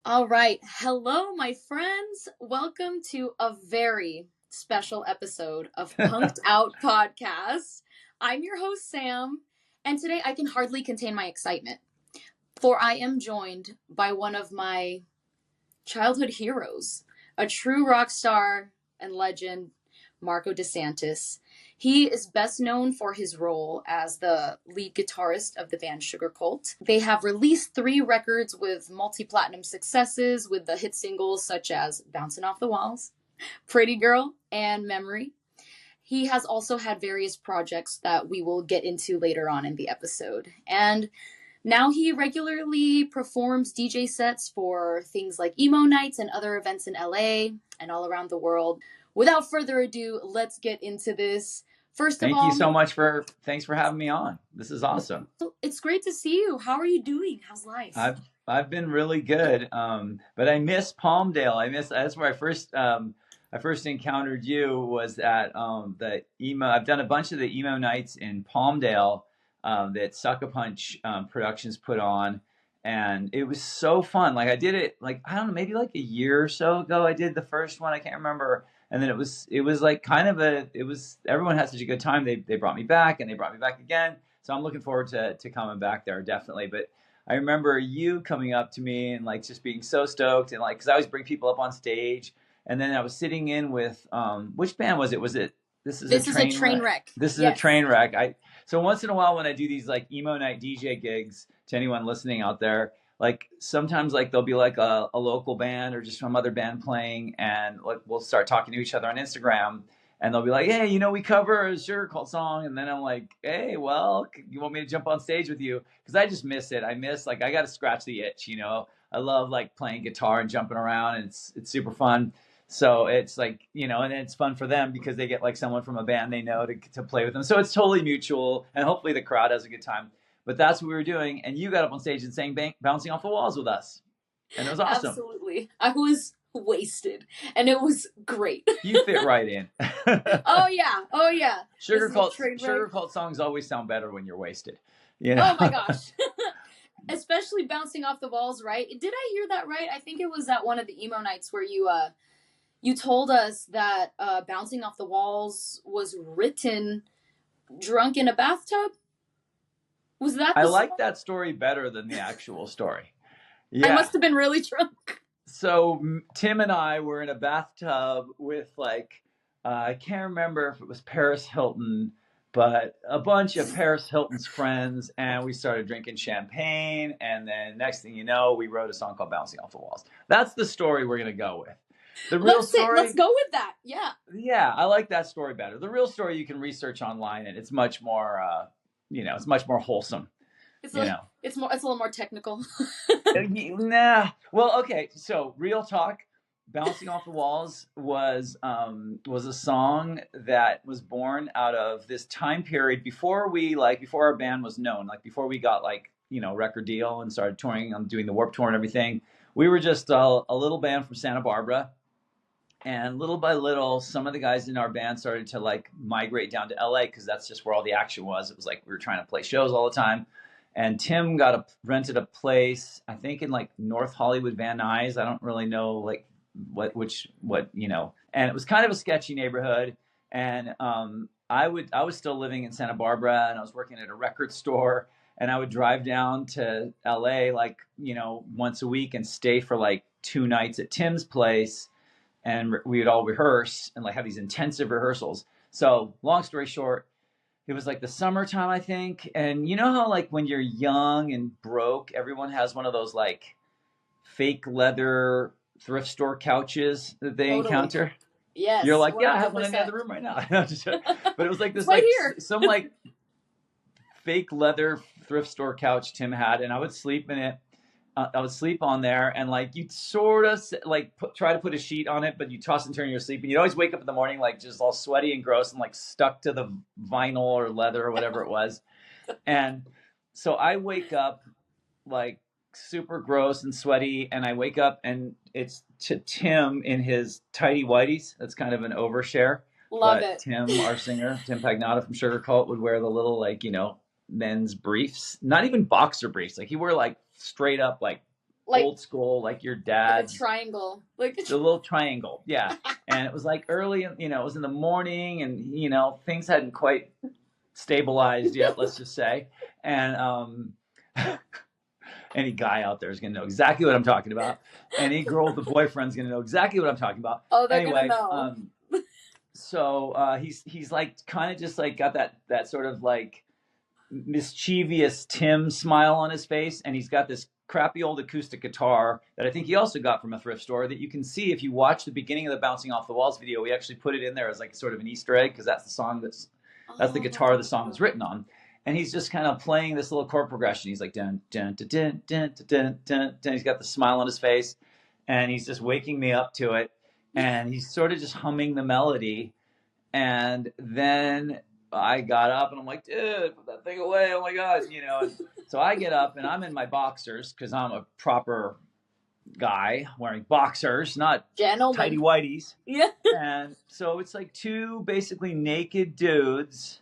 All right. Hello, my friends. Welcome to a very special episode of Punked Out Podcast. I'm your host, Sam, and today I can hardly contain my excitement, for I am joined by one of my childhood heroes, a true rock star and legend, Marko Desantis. He is best known for his role as the lead guitarist of the band Sugarcult. They have released 3 records with multi-platinum successes with the hit singles such as Bouncing Off the Walls, Pretty Girl, and Memory. He has also had various projects that we will get into later on in the episode. And now he regularly performs DJ sets for things like emo nights and other events in LA and all around the world. Without further ado, let's get into this. First of Thank all, you so much thanks for having me on. This is awesome. it's great to see you. How are you doing? How's life? I've been really good. But I miss Palmdale. That's where I first encountered you was at the emo. I've done a bunch of the emo nights in Palmdale that Sucker Punch Productions put on, and it was so fun. Like I did it like I don't know, maybe like a year or so ago. I did the first one. I can't remember. And then it was like kind of everyone had such a good time. They brought me back and they brought me back again. So I'm looking forward to coming back there definitely. But I remember you coming up to me and like just being so stoked and like because I always bring people up on stage. And then I was sitting in with which band was it? Was it This is a train wreck. This is a train wreck. So once in a while when I do these like emo night DJ gigs to anyone listening out there, like sometimes like there'll be like a local band or just some other band playing and like we'll start talking to each other on Instagram and they'll be like, hey, we cover a Sugarcult song. And then I'm like, hey, well, you want me to jump on stage with you? Because I just miss it. I got to scratch the itch, I love like playing guitar and jumping around and it's super fun. So it's like, and it's fun for them because they get like someone from a band they know to play with them. So it's totally mutual and hopefully the crowd has a good time. But that's what we were doing. And you got up on stage and sang Bouncing Off the Walls with us. And it was awesome. Absolutely. I was wasted and it was great. You fit right in. Oh yeah. Sugarcult songs always sound better when you're wasted. Oh my gosh. Especially Bouncing Off the Walls, right? Did I hear that right? I think it was at one of the emo nights where you told us that Bouncing Off the Walls was written drunk in a bathtub. Was that I like that story better than the actual story. Yeah. I must have been really drunk. So Tim and I were in a bathtub with like, I can't remember if it was Paris Hilton, but a bunch of Paris Hilton's friends, and we started drinking champagne, and then next thing you know, we wrote a song called Bouncing Off the Walls. That's the story we're going to go with. The real story, let's go with that. Yeah. Yeah, I like that story better. The real story you can research online, and it's much more, it's much more wholesome. It's a little more technical. Nah. Well, okay. So, real talk. Bouncing Off the Walls was a song that was born out of this time period before our band was known, like before we got record deal and started touring on doing the Warped Tour and everything. We were just a little band from Santa Barbara. And little by little, some of the guys in our band started to like migrate down to LA because that's just where all the action was. It was like we were trying to play shows all the time. And Tim rented a place, I think in like North Hollywood, Van Nuys. I don't really know like what, and it was kind of a sketchy neighborhood. And I was still living in Santa Barbara and I was working at a record store and I would drive down to LA like, once a week and stay for like 2 nights at Tim's place. And we would all rehearse and like have these intensive rehearsals. So long story short, it was like the summertime, I think. And you know how like when you're young and broke, everyone has one of those like fake leather thrift store couches that they encounter? Yes. You're like, 100%. Yeah, I have one in the other room right now. But it was like this right like here. Some like fake leather thrift store couch Tim had, and I would sleep in it. I would sleep on there, and like you'd sort of like try to put a sheet on it, but you toss and turn in your sleep, and you'd always wake up in the morning like just all sweaty and gross and like stuck to the vinyl or leather or whatever it was. And so I wake up like super gross and sweaty, and I wake up and it's to Tim in his tidy whities. That's kind of an overshare. Love it. Tim, our singer, Tim Pagnotta from Sugarcult, would wear the little like men's briefs, not even boxer briefs. Like he wore like straight up like like old school, like your like a dad's, triangle, like the little triangle. Yeah. And it was like early, it was in the morning, and things hadn't quite stabilized yet, let's just say. And any guy out there is going to know exactly what I'm talking about. Any girl with a boyfriend's going to know exactly what I'm talking about. oh, they're gonna Anyway, know. so he's like kind of just like got that sort of like mischievous Tim smile on his face, and he's got this crappy old acoustic guitar that I think he also got from a thrift store that you can see if you watch the beginning of the Bouncing Off the Walls video. We actually put it in there as like sort of an Easter egg because that's the song that's the guitar the song was written on. And he's just kind of playing this little chord progression. He's like dun dun dun dun dun dun dun dun. He's got the smile on his face, and he's just waking me up to it. And he's sort of just humming the melody. And then I got up and I'm like, dude, put that thing away. Oh my God. So I get up and I'm in my boxers because I'm a proper guy wearing boxers, not Gentlemen. tighty whities. Yeah. And so it's like two basically naked dudes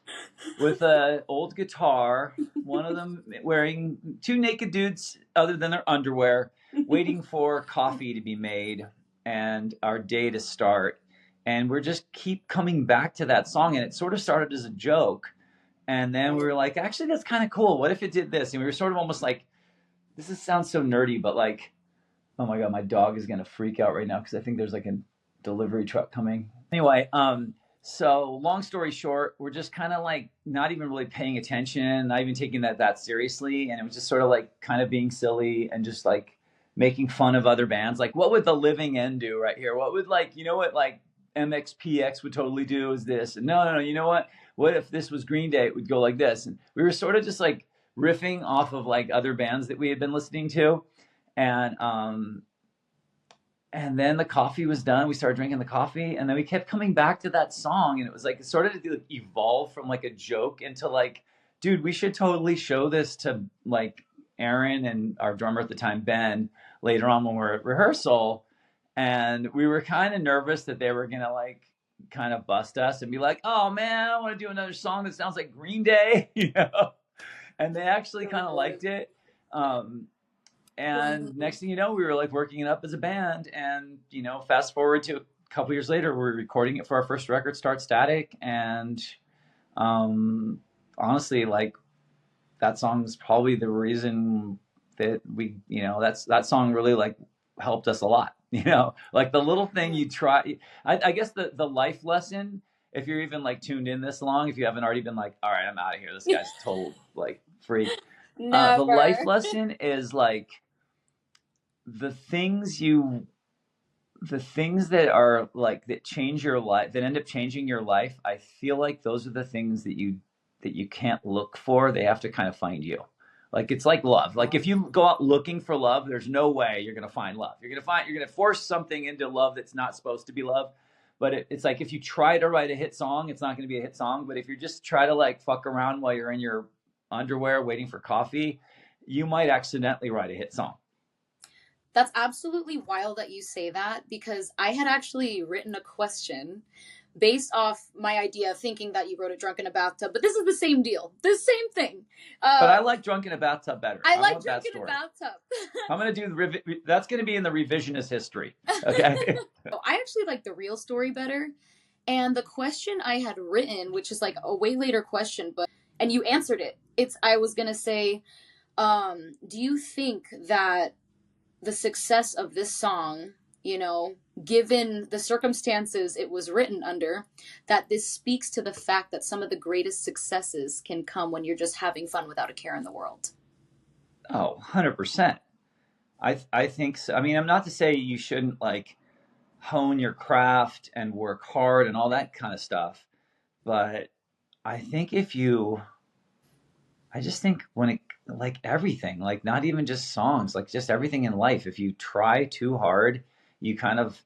with an old guitar, one of them wearing two naked dudes other than their underwear, waiting for coffee to be made and our day to start. And we're just keep coming back to that song. And it sort of started as a joke. And then we were like, actually, that's kind of cool. What if it did this? And we were sort of almost like, sounds so nerdy, but like, oh my God, my dog is going to freak out right now because I think there's like a delivery truck coming. Anyway, so long story short, we're just kind of like not even really paying attention, not even taking that seriously. And it was just sort of like kind of being silly and just like making fun of other bands. Like, what would the Living End do right here? What would like MXPX would totally do is this. And no, you know what? What if this was Green Day? It would go like this. And we were sort of just like riffing off of like other bands that we had been listening to. And then the coffee was done. We started drinking the coffee, and then we kept coming back to that song. And it was like, it started to evolve from like a joke into like, dude, we should totally show this to like Aaron and our drummer at the time, Ben, later on when we're at rehearsal. And we were kind of nervous that they were going to like kind of bust us and be like, oh man, I want to do another song that sounds like Green Day, And they actually kind of liked it. And next thing you know, we were like working it up as a band. And, fast forward to a couple years later, we're recording it for our first record, Start Static. And honestly, like that song is probably the reason that we, that song really like helped us a lot. Like the little thing you try. I guess the life lesson, if you're even like tuned in this long, if you haven't already been like, all right, I'm out of here. This guy's total like freak. The life lesson is like the things that are like that change your life, that end up changing your life. I feel like those are the things that you can't look for. They have to kind of find you. Like it's like love. Like if you go out looking for love, there's no way you're gonna find love. You're gonna force something into love that's not supposed to be love. But it's like if you try to write a hit song, it's not gonna be a hit song. But if you just try to like fuck around while you're in your underwear waiting for coffee, you might accidentally write a hit song. That's absolutely wild that you say that, because I had actually written a question based off my idea of thinking that you wrote it drunk in a bathtub, but this is the same deal, the same thing. But I like drunk in a bathtub better. I like drunk in a bathtub. I'm going to do that's going to be in the revisionist history. Okay. I actually like the real story better. And the question I had written, which is like a way later question, and you answered it. I was going to say, do you think that the success of this song, given the circumstances it was written under, that this speaks to the fact that some of the greatest successes can come when you're just having fun without a care in the world? Oh, 100%. I think so. I mean, I'm not to say you shouldn't like hone your craft and work hard and all that kind of stuff. But I think I just think when it, like everything, like not even just songs, like just everything in life, if you try too hard, you kind of,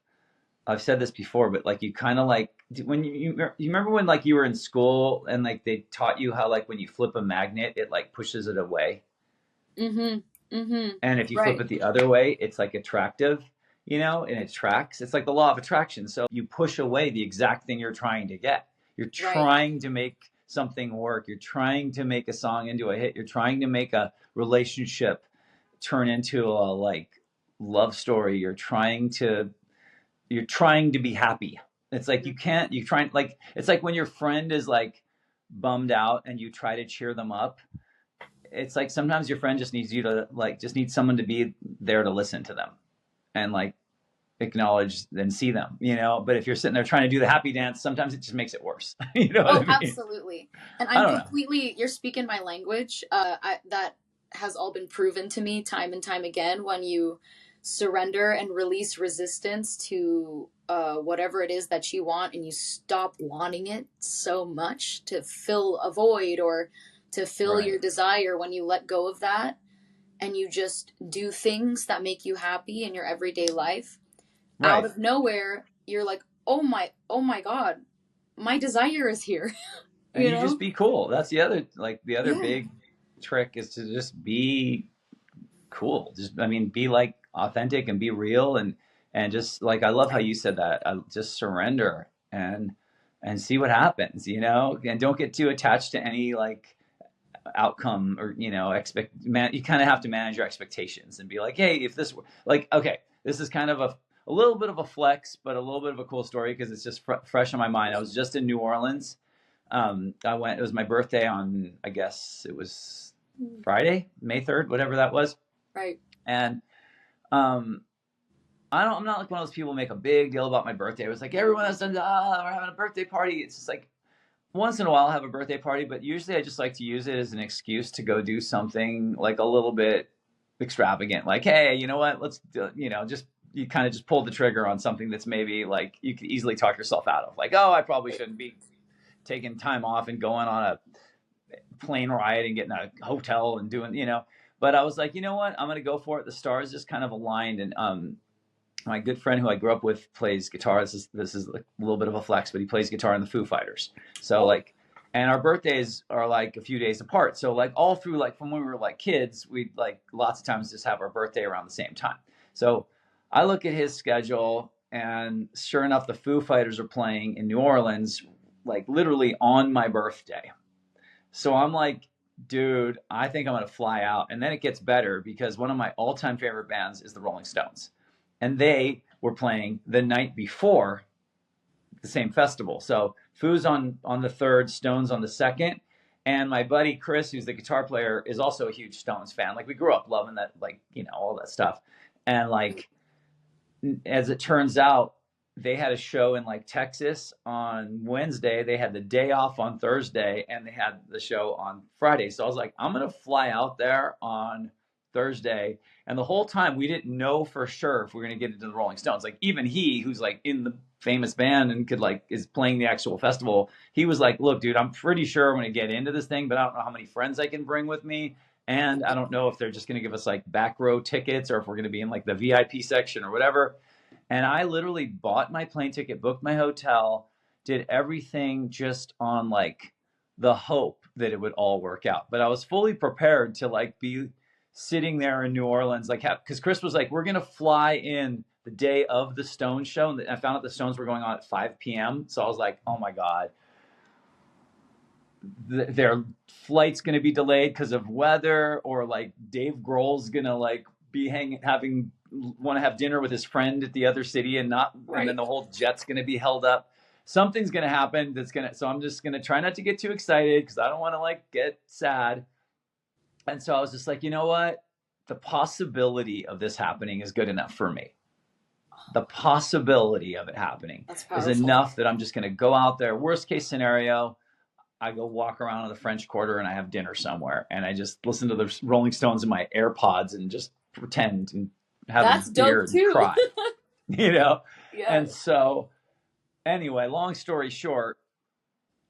I've said this before, but like you kind of like, when you remember when like you were in school and like they taught you how like when you flip a magnet, it like pushes it away. Mm-hmm. Mm-hmm. And if you flip it the other way, it's like attractive, and it attracts. It's like the law of attraction. So you push away the exact thing you're trying to get. You're trying to make something work. You're trying to make a song into a hit. You're trying to make a relationship turn into a like love story, you're trying to be happy. It's like it's like when your friend is like bummed out and you try to cheer them up. It's like sometimes your friend just needs you to just need someone to be there to listen to them and like acknowledge and see them, but if you're sitting there trying to do the happy dance, sometimes it just makes it worse. You know what Oh, I mean? absolutely. And I I'm don't know. completely, you're speaking my language. That has all been proven to me time and time again. When you surrender and release resistance to whatever it is that you want, and you stop wanting it so much to fill a void or to fill Right. your desire, when you let go of that and you just do things that make you happy in your everyday life, out Right. of nowhere, you're like, oh my God, my desire is here. And you you just know? be cool. That's the other Yeah. big trick is to just be cool. Just, I mean, be like authentic and be real and just like, I love how you said that. I just surrender and see what happens, and don't get too attached to any like outcome or, you kind of have to manage your expectations and be like, hey, if this like, okay, this is kind of a little bit of a flex, but a little bit of a cool story because it's just fresh on my mind. I was just in New Orleans. It was my birthday on, I guess it was Friday, May 3rd, whatever that was. Right. And um, I'm not like one of those people who make a big deal about my birthday. It was like everyone has done, we're having a birthday party. It's just like once in a while I'll have a birthday party, but usually I just like to use it as an excuse to go do something like a little bit extravagant. Like, hey, you know what? Let's, just you kind of just pull the trigger on something that's maybe like you could easily talk yourself out of. Like, oh, I probably shouldn't be taking time off and going on a plane ride and getting a hotel and doing. But I was like, you know what? I'm gonna go for it. The stars just kind of aligned, and my good friend who I grew up with plays guitar. This is a little bit of a flex, but he plays guitar in the Foo Fighters. So Oh, like, and our birthdays are like a few days apart. So like all through like from when we were like kids, we like lots of times just have our birthday around the same time. So I look at his schedule, and sure enough, the Foo Fighters are playing in New Orleans, like literally on my birthday. So I'm like, dude, I think I'm going to fly out. And then it gets better because one of my all time favorite bands is the Rolling Stones. And they were playing the night before the same festival. So Foo's on the third, Stones on the second. And my buddy Chris, who's the guitar player, is also a huge Stones fan. Like we grew up loving that, like, all that stuff. And like, as it turns out, they had a show in like Texas on Wednesday. They had the day off on Thursday, and they had the show on Friday. So I was like, I'm gonna fly out there on Thursday. And the whole time we didn't know for sure if we are gonna get into the Rolling Stones. Like even he, who's like in the famous band and could like is playing the actual festival, he was like, look, dude, I'm pretty sure I'm gonna get into this thing, but I don't know how many friends I can bring with me. And I don't know if they're just going to give us like back row tickets or if we're going to be in like the VIP section or whatever. And I literally bought my plane ticket, booked my hotel, did everything just on like the hope that it would all work out. But I was fully prepared to like be sitting there in New Orleans, like, because Chris was like, we're going to fly in the day of the Stones show. And I found out the Stones were going on at 5 p.m. So I was like, oh my God, their flight's going to be delayed because of weather, or like Dave Grohl's going to like be having want to have dinner with his friend at the other city and not, and then right. the whole jet's going to be held up. Something's going to happen so I'm just going to try not to get too excited because I don't want to like get sad. And so I was just like, you know what? The possibility of this happening is good enough for me. The possibility of it happening That's is powerful. enough that I'm just going to go out there. Worst case scenario, I go walk around in the French Quarter and I have dinner somewhere and I just listen to the Rolling Stones in my AirPods and just pretend and have a That's beer dope and too. cry, you know? Yeah. And so anyway, long story short,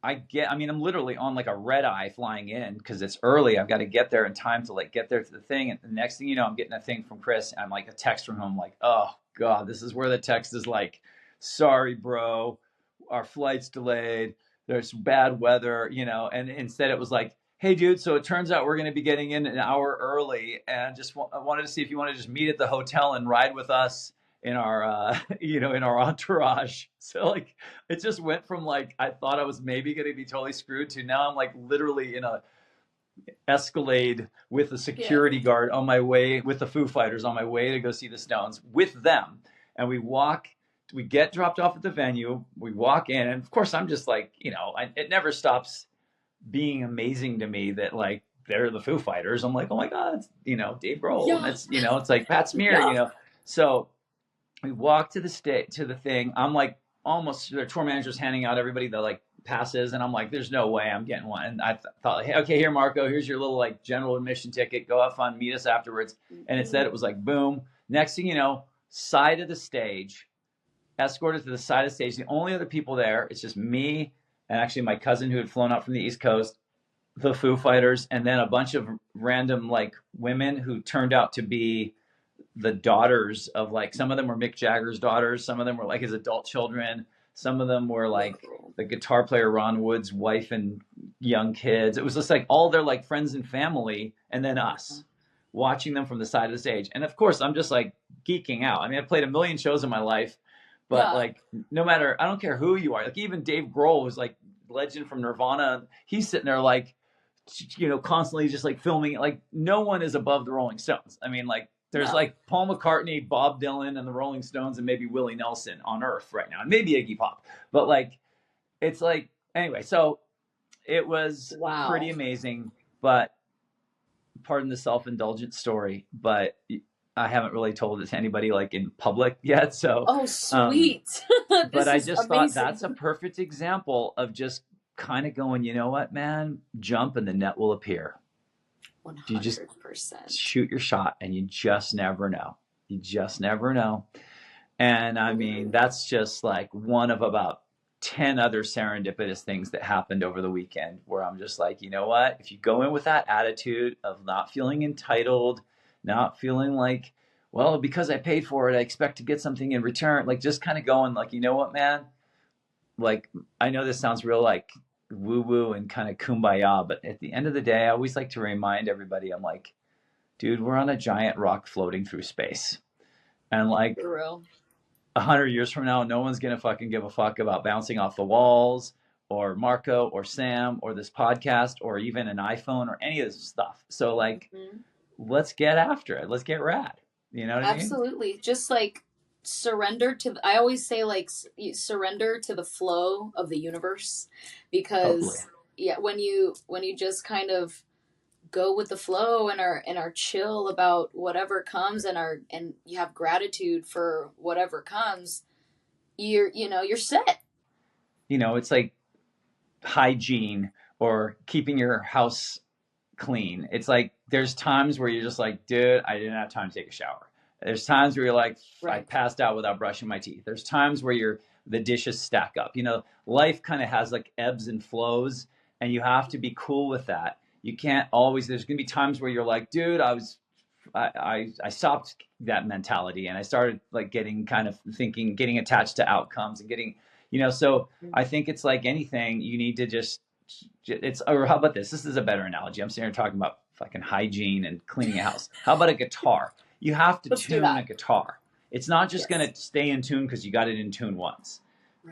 I mean, I'm literally on like a red eye flying in because it's early. I've got to get there in time to like get there to the thing. And the next thing you know, I'm getting a thing from Chris. And I'm like a text from him, like, oh God, this is where the text is like, sorry, bro, our flight's delayed. There's bad weather, and instead it was like, hey dude, so it turns out we're going to be getting in an hour early and just I wanted to see if you want to just meet at the hotel and ride with us in our, in our entourage. So like, it just went from like I thought I was maybe going to be totally screwed to now I'm like literally in a Escalade with a Yeah. security guard on my way, with the Foo Fighters on my way to go see the Stones with them. And we get dropped off at the venue, we walk in, and of course I'm just like, it never stops being amazing to me that like they're the Foo Fighters. I'm like, oh my God, it's, Dave Grohl, and Yeah. it's like Pat Yeah. Smear. So we walk to the thing. I'm like, almost, their tour manager's handing out everybody the like passes, and I'm like, there's no way I'm getting one. And I thought, like, hey, okay, here, Marco, here's your little like general admission ticket. Go have fun, meet us afterwards. And it was like, boom. Next thing you know, side of the stage, escorted to the side of the stage. The only other people there, it's just me and actually my cousin who had flown out from the East Coast, the Foo Fighters, and then a bunch of random like women who turned out to be the daughters of, like, some of them were Mick Jagger's daughters, some of them were like his adult children, some of them were like the guitar player Ron Wood's wife and young kids. It was just like all their like friends and family, and then us watching them from the side of the stage. And of course, I'm just like geeking out. I mean, I've played a million shows in my life, but like, no matter, I don't care who you are. Like, even Dave Grohl was like legend from Nirvana. He's sitting there like, constantly just like filming it. Like, no one is above the Rolling Stones. I mean, like, there's like Paul McCartney, Bob Dylan, and the Rolling Stones, and maybe Willie Nelson on Earth right now, and maybe Iggy Pop. But like, it's like, anyway, so it was pretty amazing. But pardon the self-indulgent story, but I haven't really told it to anybody like in public yet. So, oh, sweet. But I just thought that's a perfect example of just kind of going, you know what, man, jump and the net will appear. 100%. You just shoot your shot, and you just never know. You just never know. And I mean, that's just like one of about 10 other serendipitous things that happened over the weekend, where I'm just like, you know what? If you go in with that attitude of not feeling entitled, not feeling like, well, because I paid for it, I expect to get something in return, like just kind of going like, you know what, man? Like, I know this sounds real like woo woo and kind of kumbaya, but at the end of the day, I always like to remind everybody, I'm like, dude, we're on a giant rock floating through space. And like, 100 years from now, no one's going to fucking give a fuck about bouncing off the walls or Marco or Sam or this podcast or even an iPhone or any of this stuff. So like, let's get after it. Let's get rad. You know what I mean? Absolutely. Just like surrender to, I always say like surrender to the flow of the universe, because when you just kind of go with the flow and are chill about whatever comes, and you have gratitude for whatever comes, you're set. It's like hygiene or keeping your house clean. It's like there's times where you're just like, dude, I didn't have time to take a shower. There's times where you're like, I passed out without brushing my teeth. There's times where the dishes stack up. Life kind of has like ebbs and flows, and you have to be cool with that. You can't always, there's going to be times where you're like, dude, I stopped that mentality, and I started like getting attached to outcomes and getting, so I think it's like anything, you need to just, or how about this? This is a better analogy. I'm sitting here talking about fucking hygiene and cleaning a house. How about a guitar? You have to tune a guitar. It's not just going to stay in tune because you got it in tune once.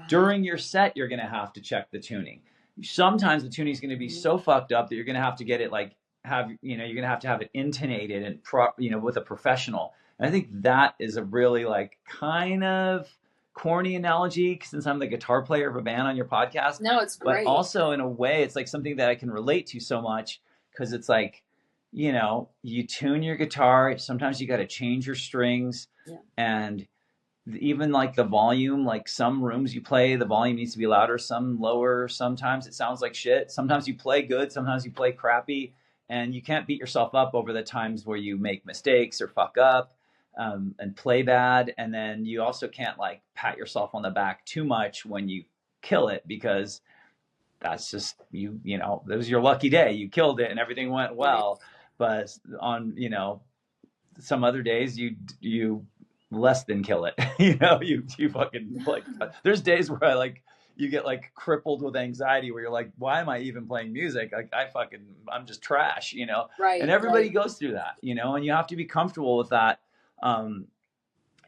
During your set, you're going to have to check the tuning. Sometimes the tuning is going to be so fucked up that you're going to have to get it you're going to have it intonated and with a professional. And I think that is a really like kind of corny analogy, since I'm the guitar player of a band on your podcast. No, it's great. But also in a way, it's like something that I can relate to so much, because it's like, you tune your guitar. Sometimes you got to change your strings, and even like the volume, like some rooms you play, the volume needs to be louder, some lower. Sometimes it sounds like shit. Sometimes you play good, sometimes you play crappy, and you can't beat yourself up over the times where you make mistakes or fuck up and play bad. And then you also can't like pat yourself on the back too much when you kill it, because that's just that was your lucky day. You killed it and everything went well. But on, some other days you less than kill it. You fucking like, there's days where you get like crippled with anxiety, where you're like, why am I even playing music? Like I'm just trash, Right. And everybody goes through that, and you have to be comfortable with that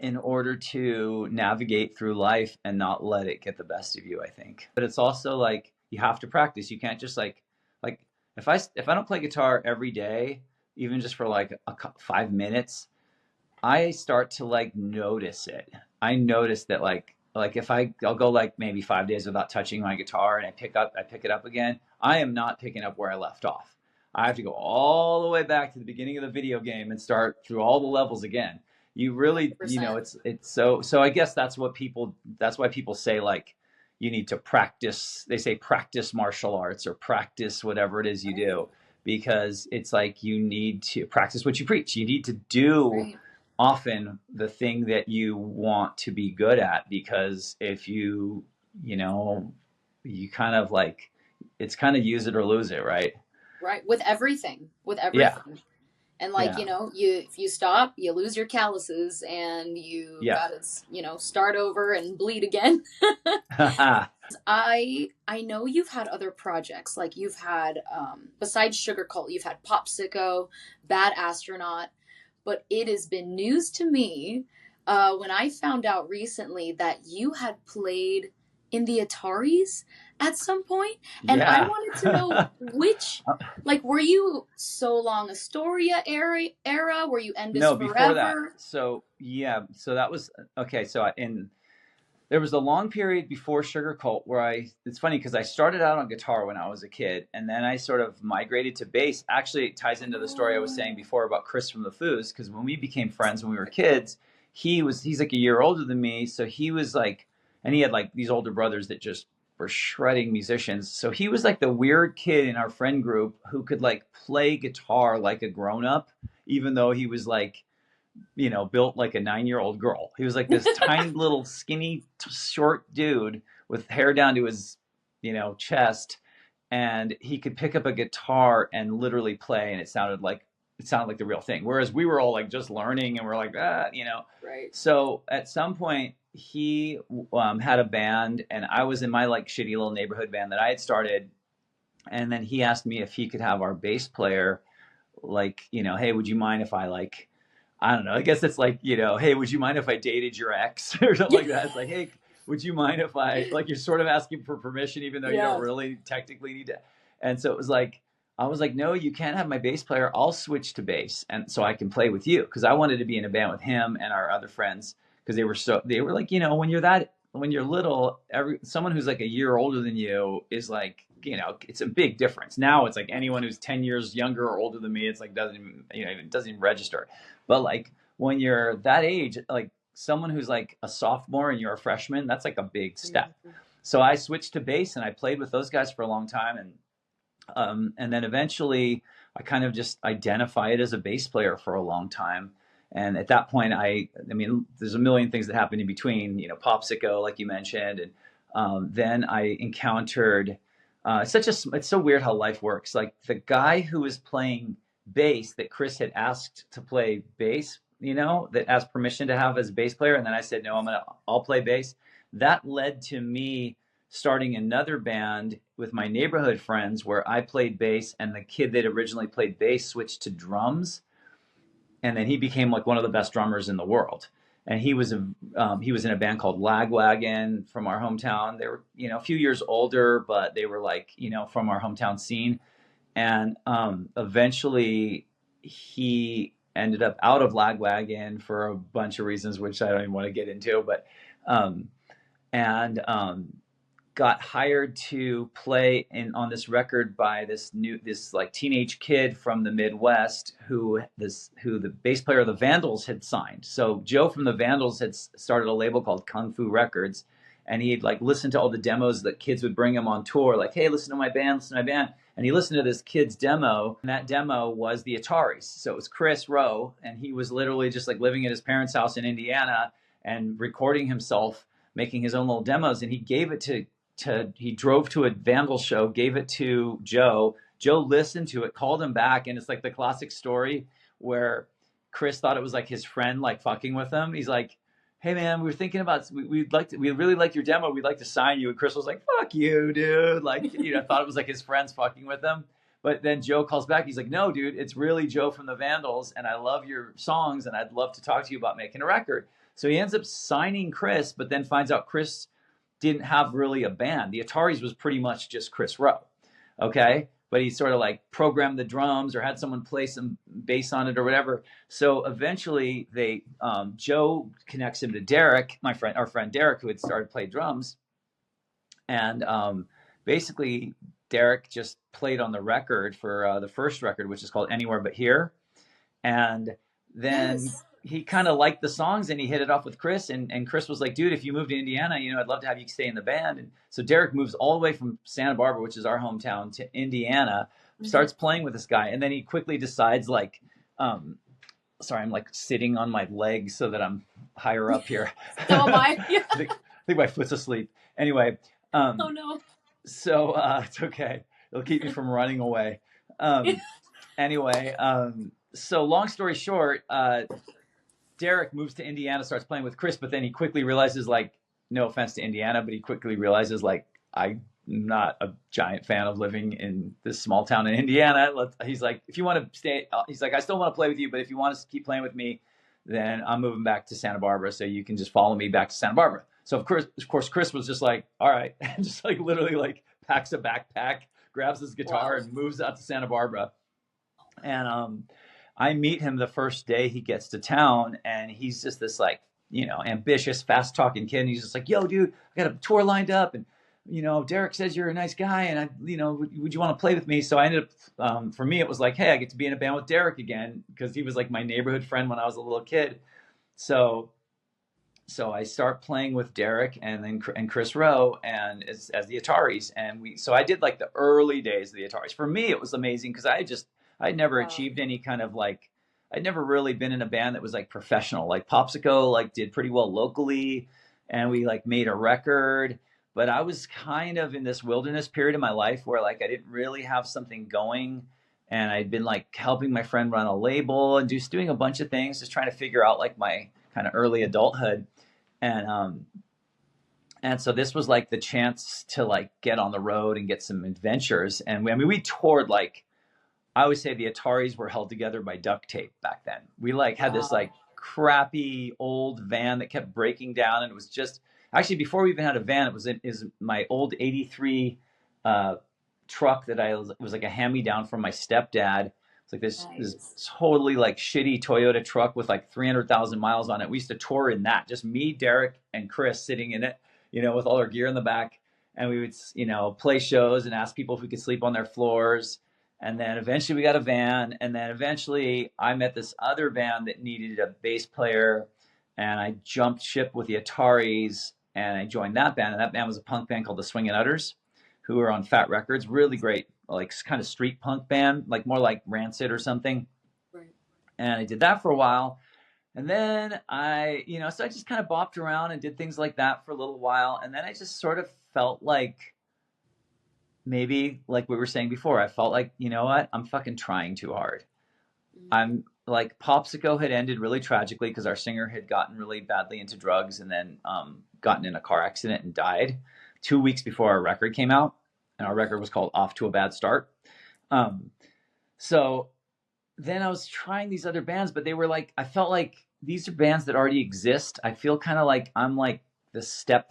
in order to navigate through life and not let it get the best of you, I think. But it's also like, you have to practice. You can't just like if I don't play guitar every day, even just for like 5 minutes, I start to like notice it. I notice that like if I'll go like maybe 5 days without touching my guitar and I pick it up again, I am not picking up where I left off. I have to go all the way back to the beginning of the video game and start through all the levels again. You really, you know, 100%. it's so I guess that's why people say like you need to practice. They say practice martial arts or practice whatever it is you Right. do, because it's like you need to practice what you preach. You need to do Right. often the thing that you want to be good at, because if you know, you kind of like, it's kind of use it or lose it, right? Right. With everything. With Yeah, everything. And like, yeah, you if you stop, you lose your calluses and you yeah. gotta, start over and bleed again. I know you've had other projects. Like you've had besides Sugarcult, you've had Popsico, Bad Astronaut, but it has been news to me when I found out recently that you had played in the Ataris at some point, and I Yeah. wanted to know which, like, were you So Long Astoria era? Were you Endless No, before that. Forever? So yeah, so that was okay. So in there was a long period before Sugar Cult where it's funny because I started out on guitar when I was a kid, and then I sort of migrated to bass. Actually, it ties into the story I was saying Oh, before about Chris from the Foos, because when we became friends when we were kids, he's like a year older than me, so he was like, and he had like these older brothers that just were shredding musicians. So he was like the weird kid in our friend group who could like play guitar like a grown up, even though he was like, you know, built like a 9-year-old girl. He was like this tiny little skinny short dude with hair down to his, you know, chest, and he could pick up a guitar and literally play, and it sounded like the real thing. Whereas we were all like just learning and we're like, you know. right. So at some point he had a band, and I was in my like shitty little neighborhood band that I had started, and then he asked me if he could have our bass player, like, you know, hey, would you mind if I like, I don't know, I guess it's like, you know, hey, would you mind if I dated your ex or something like that? It's like, hey, would you mind if I, like, you're sort of asking for permission even though you don't Yeah. really technically need to. And so it was like, I was like, no, you can't have my bass player. I'll switch to bass and so I can play with you, because I wanted to be in a band with him and our other friends, because they were like, you know, when you're little, someone who's like a year older than you is like, you know, it's a big difference. Now it's like anyone who's 10 years younger or older than me, it's like doesn't even, you know, it doesn't even register. But like when you're that age, like someone who's like a sophomore and you're a freshman, that's like a big step. Mhm. So I switched to bass and I played with those guys for a long time, and then eventually I kind of just identified as a bass player for a long time. And at that point, I mean, there's a million things that happened in between, you know, Popsico, like you mentioned, and then I encountered. It's so weird how life works. Like the guy who was playing bass that Chris had asked to play bass, you know, that asked permission to have as bass player, and then I said no, I'll play bass. That led to me starting another band with my neighborhood friends where I played bass, and the kid that originally played bass switched to drums, and then he became like one of the best drummers in the world. And he was in a band called Lagwagon from our hometown. They were, you know, a few years older, but they were like, you know, from our hometown scene. And eventually he ended up out of Lagwagon for a bunch of reasons, which I don't even want to get into, but um, and got hired to play in on this record by this like teenage kid from the Midwest who the bass player of the Vandals had signed. So Joe from the Vandals had started a label called Kung Fu Records, and he'd like listened to all the demos that kids would bring him on tour, like, hey, listen to my band, listen to my band. And he listened to this kid's demo, and that demo was the Ataris. So it was Chris Rowe, and he was literally just like living at his parents' house in Indiana and recording himself making his own little demos, and he gave it to he drove to a Vandal show, gave it to Joe. Joe listened to it, called him back, and it's like the classic story where Chris thought it was like his friend like fucking with him. He's like, hey man, we were thinking about we really like your demo, we'd like to sign you. And Chris was like, fuck you, dude. Like, you know, thought it was like his friends fucking with him. But then Joe calls back, he's like, no, dude, it's really Joe from the Vandals, and I love your songs, and I'd love to talk to you about making a record. So he ends up signing Chris, but then finds out Chris didn't have really a band. The Ataris was pretty much just Chris Rowe. Okay. but he sort of like programmed the drums or had someone play some bass on it or whatever. So eventually Joe connects him to Derek, our friend Derek, who had started to play drums. And basically Derek just played on the record for the first record, which is called Anywhere But Here. And then Yes. he kind of liked the songs and he hit it off with Chris. And Chris was like, dude, if you move to Indiana, I'd love to have you stay in the band. And so Derek moves all the way from Santa Barbara, which is our hometown, to Indiana, starts playing with this guy. And then he quickly decides like, sorry, I'm like sitting on my legs so that I'm higher up here. So am I. Yeah. I think my foot's asleep. Anyway. Oh no. So it's okay. It'll keep me from running away. Anyway, so long story short, Derek moves to Indiana, starts playing with Chris, but then he quickly realizes, like, no offense to Indiana, but he quickly realizes, like, I'm not a giant fan of living in this small town in Indiana. He's like, if you want to stay, he's like, I still want to play with you, but if you want to keep playing with me, then I'm moving back to Santa Barbara, so you can just follow me back to Santa Barbara. So of course, Chris was just like, all right, and just like literally like packs a backpack, grabs his guitar, and moves out to Santa Barbara. And I meet him the first day he gets to town, and he's just this like, ambitious, fast talking kid. And he's just like, yo, dude, I got a tour lined up, and Derek says you're a nice guy, and would you want to play with me? So I ended up, for me, it was like, hey, I get to be in a band with Derek again, because he was like my neighborhood friend when I was a little kid. So I start playing with Derek and Chris Rowe and as the Ataris, so I did like the early days of the Ataris. For me, it was amazing because I'd never achieved any kind of like, I'd never really been in a band that was like professional. Like Popsicle like did pretty well locally, and we like made a record, but I was kind of in this wilderness period of my life where like I didn't really have something going. And I'd been like helping my friend run a label and just doing a bunch of things, just trying to figure out like my kind of early adulthood. And so this was like the chance to like get on the road and get some adventures. And we toured like, I always say the Ataris were held together by duct tape back then. We like had this like crappy old van that kept breaking down, and it was just actually before we even had a van, it was my old '83 truck that it was like a hand-me-down from my stepdad. It's like this totally like shitty Toyota truck with like 300,000 miles on it. We used to tour in that, just me, Derek, and Chris sitting in it, with all our gear in the back. And we would, play shows and ask people if we could sleep on their floors. And then eventually we got a van. And then eventually I met this other band that needed a bass player. And I jumped ship with the Ataris and I joined that band. And that band was a punk band called the Swingin' Utters, who were on Fat Records. Really great, like kind of street punk band, like more like Rancid or something. Right. And I did that for a while. And then so I just kind of bopped around and did things like that for a little while. And then I just sort of felt like, maybe like we were saying before, I felt like, you know what, I'm fucking trying too hard. I'm like, Popsicle had ended really tragically because our singer had gotten really badly into drugs and then gotten in a car accident and died 2 weeks before our record came out. And our record was called Off to a Bad Start. So then I was trying these other bands, but they were like, I felt like these are bands that already exist. I feel kind of like I'm like the step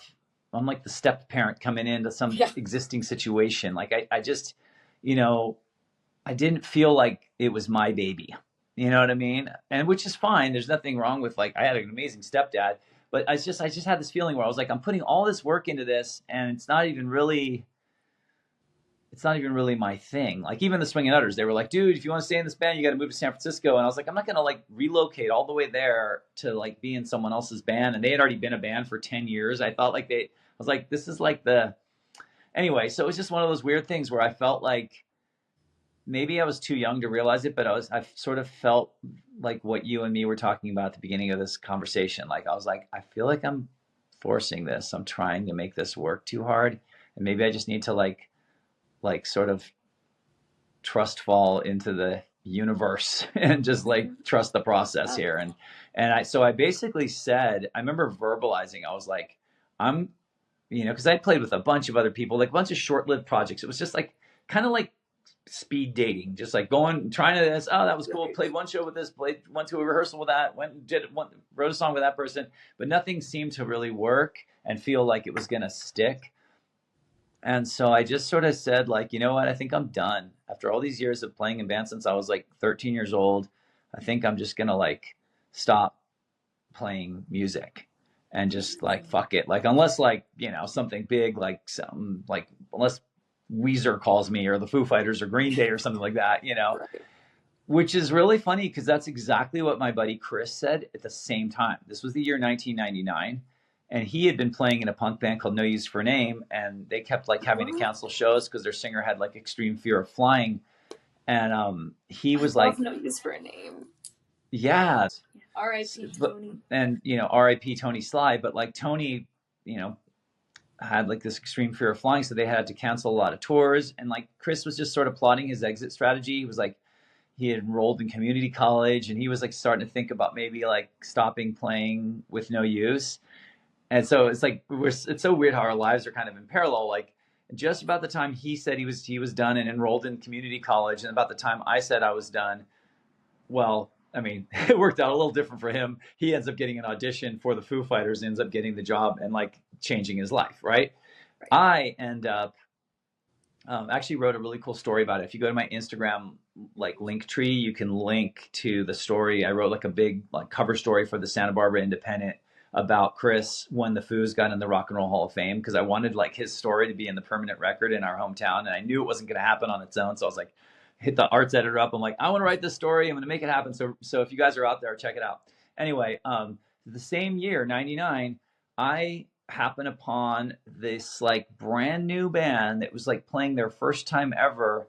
parent coming into some existing situation. Like I just, I didn't feel like it was my baby. You know what I mean? And which is fine. There's nothing wrong with like, I had an amazing stepdad, but I just had this feeling where I was like, I'm putting all this work into this and it's not even really my thing. Like even the Swingin' Utters, they were like, dude, if you want to stay in this band, you got to move to San Francisco. And I was like, I'm not going to like relocate all the way there to like be in someone else's band. And they had already been a band for 10 years. I thought like I was like, this is like anyway. So it was just one of those weird things where I felt like maybe I was too young to realize it, but I sort of felt like what you and me were talking about at the beginning of this conversation. Like I was like, I feel like I'm forcing this. I'm trying to make this work too hard. And maybe I just need to like sort of trust fall into the universe and just like trust the process here. So I basically said, I remember verbalizing, I was like, I'm, because I played with a bunch of other people, like a bunch of short-lived projects. It was just like, kind of like speed dating, just like trying to this, oh, that was cool. Played one show with this, went to a rehearsal with that, wrote a song with that person, but nothing seemed to really work and feel like it was going to stick. And so I just sort of said, like, you know what? I think I'm done. After all these years of playing in bands since I was like 13 years old, I think I'm just gonna like stop playing music and just like fuck it. Like unless like, you know, something big like some like unless Weezer calls me or the Foo Fighters or Green Day or something like that, you know. Right. Which is really funny because that's exactly what my buddy Chris said at the same time. This was the year 1999, and he had been playing in a punk band called No Use for a Name, and they kept like having to What? cancel shows because their singer had like extreme fear of flying. And he I was love like, No Use for a Name. yeah, R.I.P. but Tony. and you know, R.I.P. Tony Sly, but like Tony, you know, had like this extreme fear of flying, so they had to cancel a lot of tours. And like Chris was just sort of plotting his exit strategy. He was like, he had enrolled in community college, and he was like starting to think about maybe like stopping playing with No Use. And so it's like it's so weird how our lives are kind of in parallel. Like just about the time he said he was done and enrolled in community college, and about the time I said I was done, well, I mean, it worked out a little different for him. He ends up getting an audition for the Foo Fighters, ends up getting the job, and like changing his life. Right? Right. I end up actually wrote a really cool story about it. If you go to my Instagram like link tree, you can link to the story. I wrote like a big like cover story for the Santa Barbara Independent about Chris when the Foos got in the Rock and Roll Hall of Fame, because I wanted like his story to be in the permanent record in our hometown, and I knew it wasn't going to happen on its own. So I was like, hit the arts editor up. I'm like, I want to write this story. I'm going to make it happen. So if you guys are out there, check it out. Anyway, the same year, '99, I happen upon this like brand new band that was like playing their first time ever,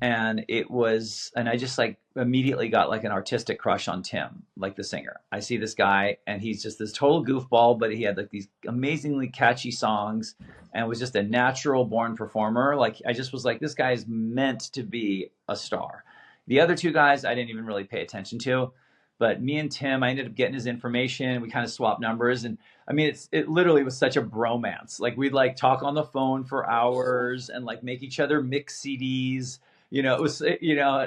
and I just like immediately got like an artistic crush on Tim, like the singer. I see this guy and he's just this total goofball, but he had like these amazingly catchy songs and was just a natural born performer. Like I just was like, this guy is meant to be a star. The other two guys I didn't even really pay attention to, but me and Tim, I ended up getting his information. We kind of swapped numbers, and I mean, it literally was such a bromance. Like we'd like talk on the phone for hours and like make each other mix CDs. You know, it was, you know,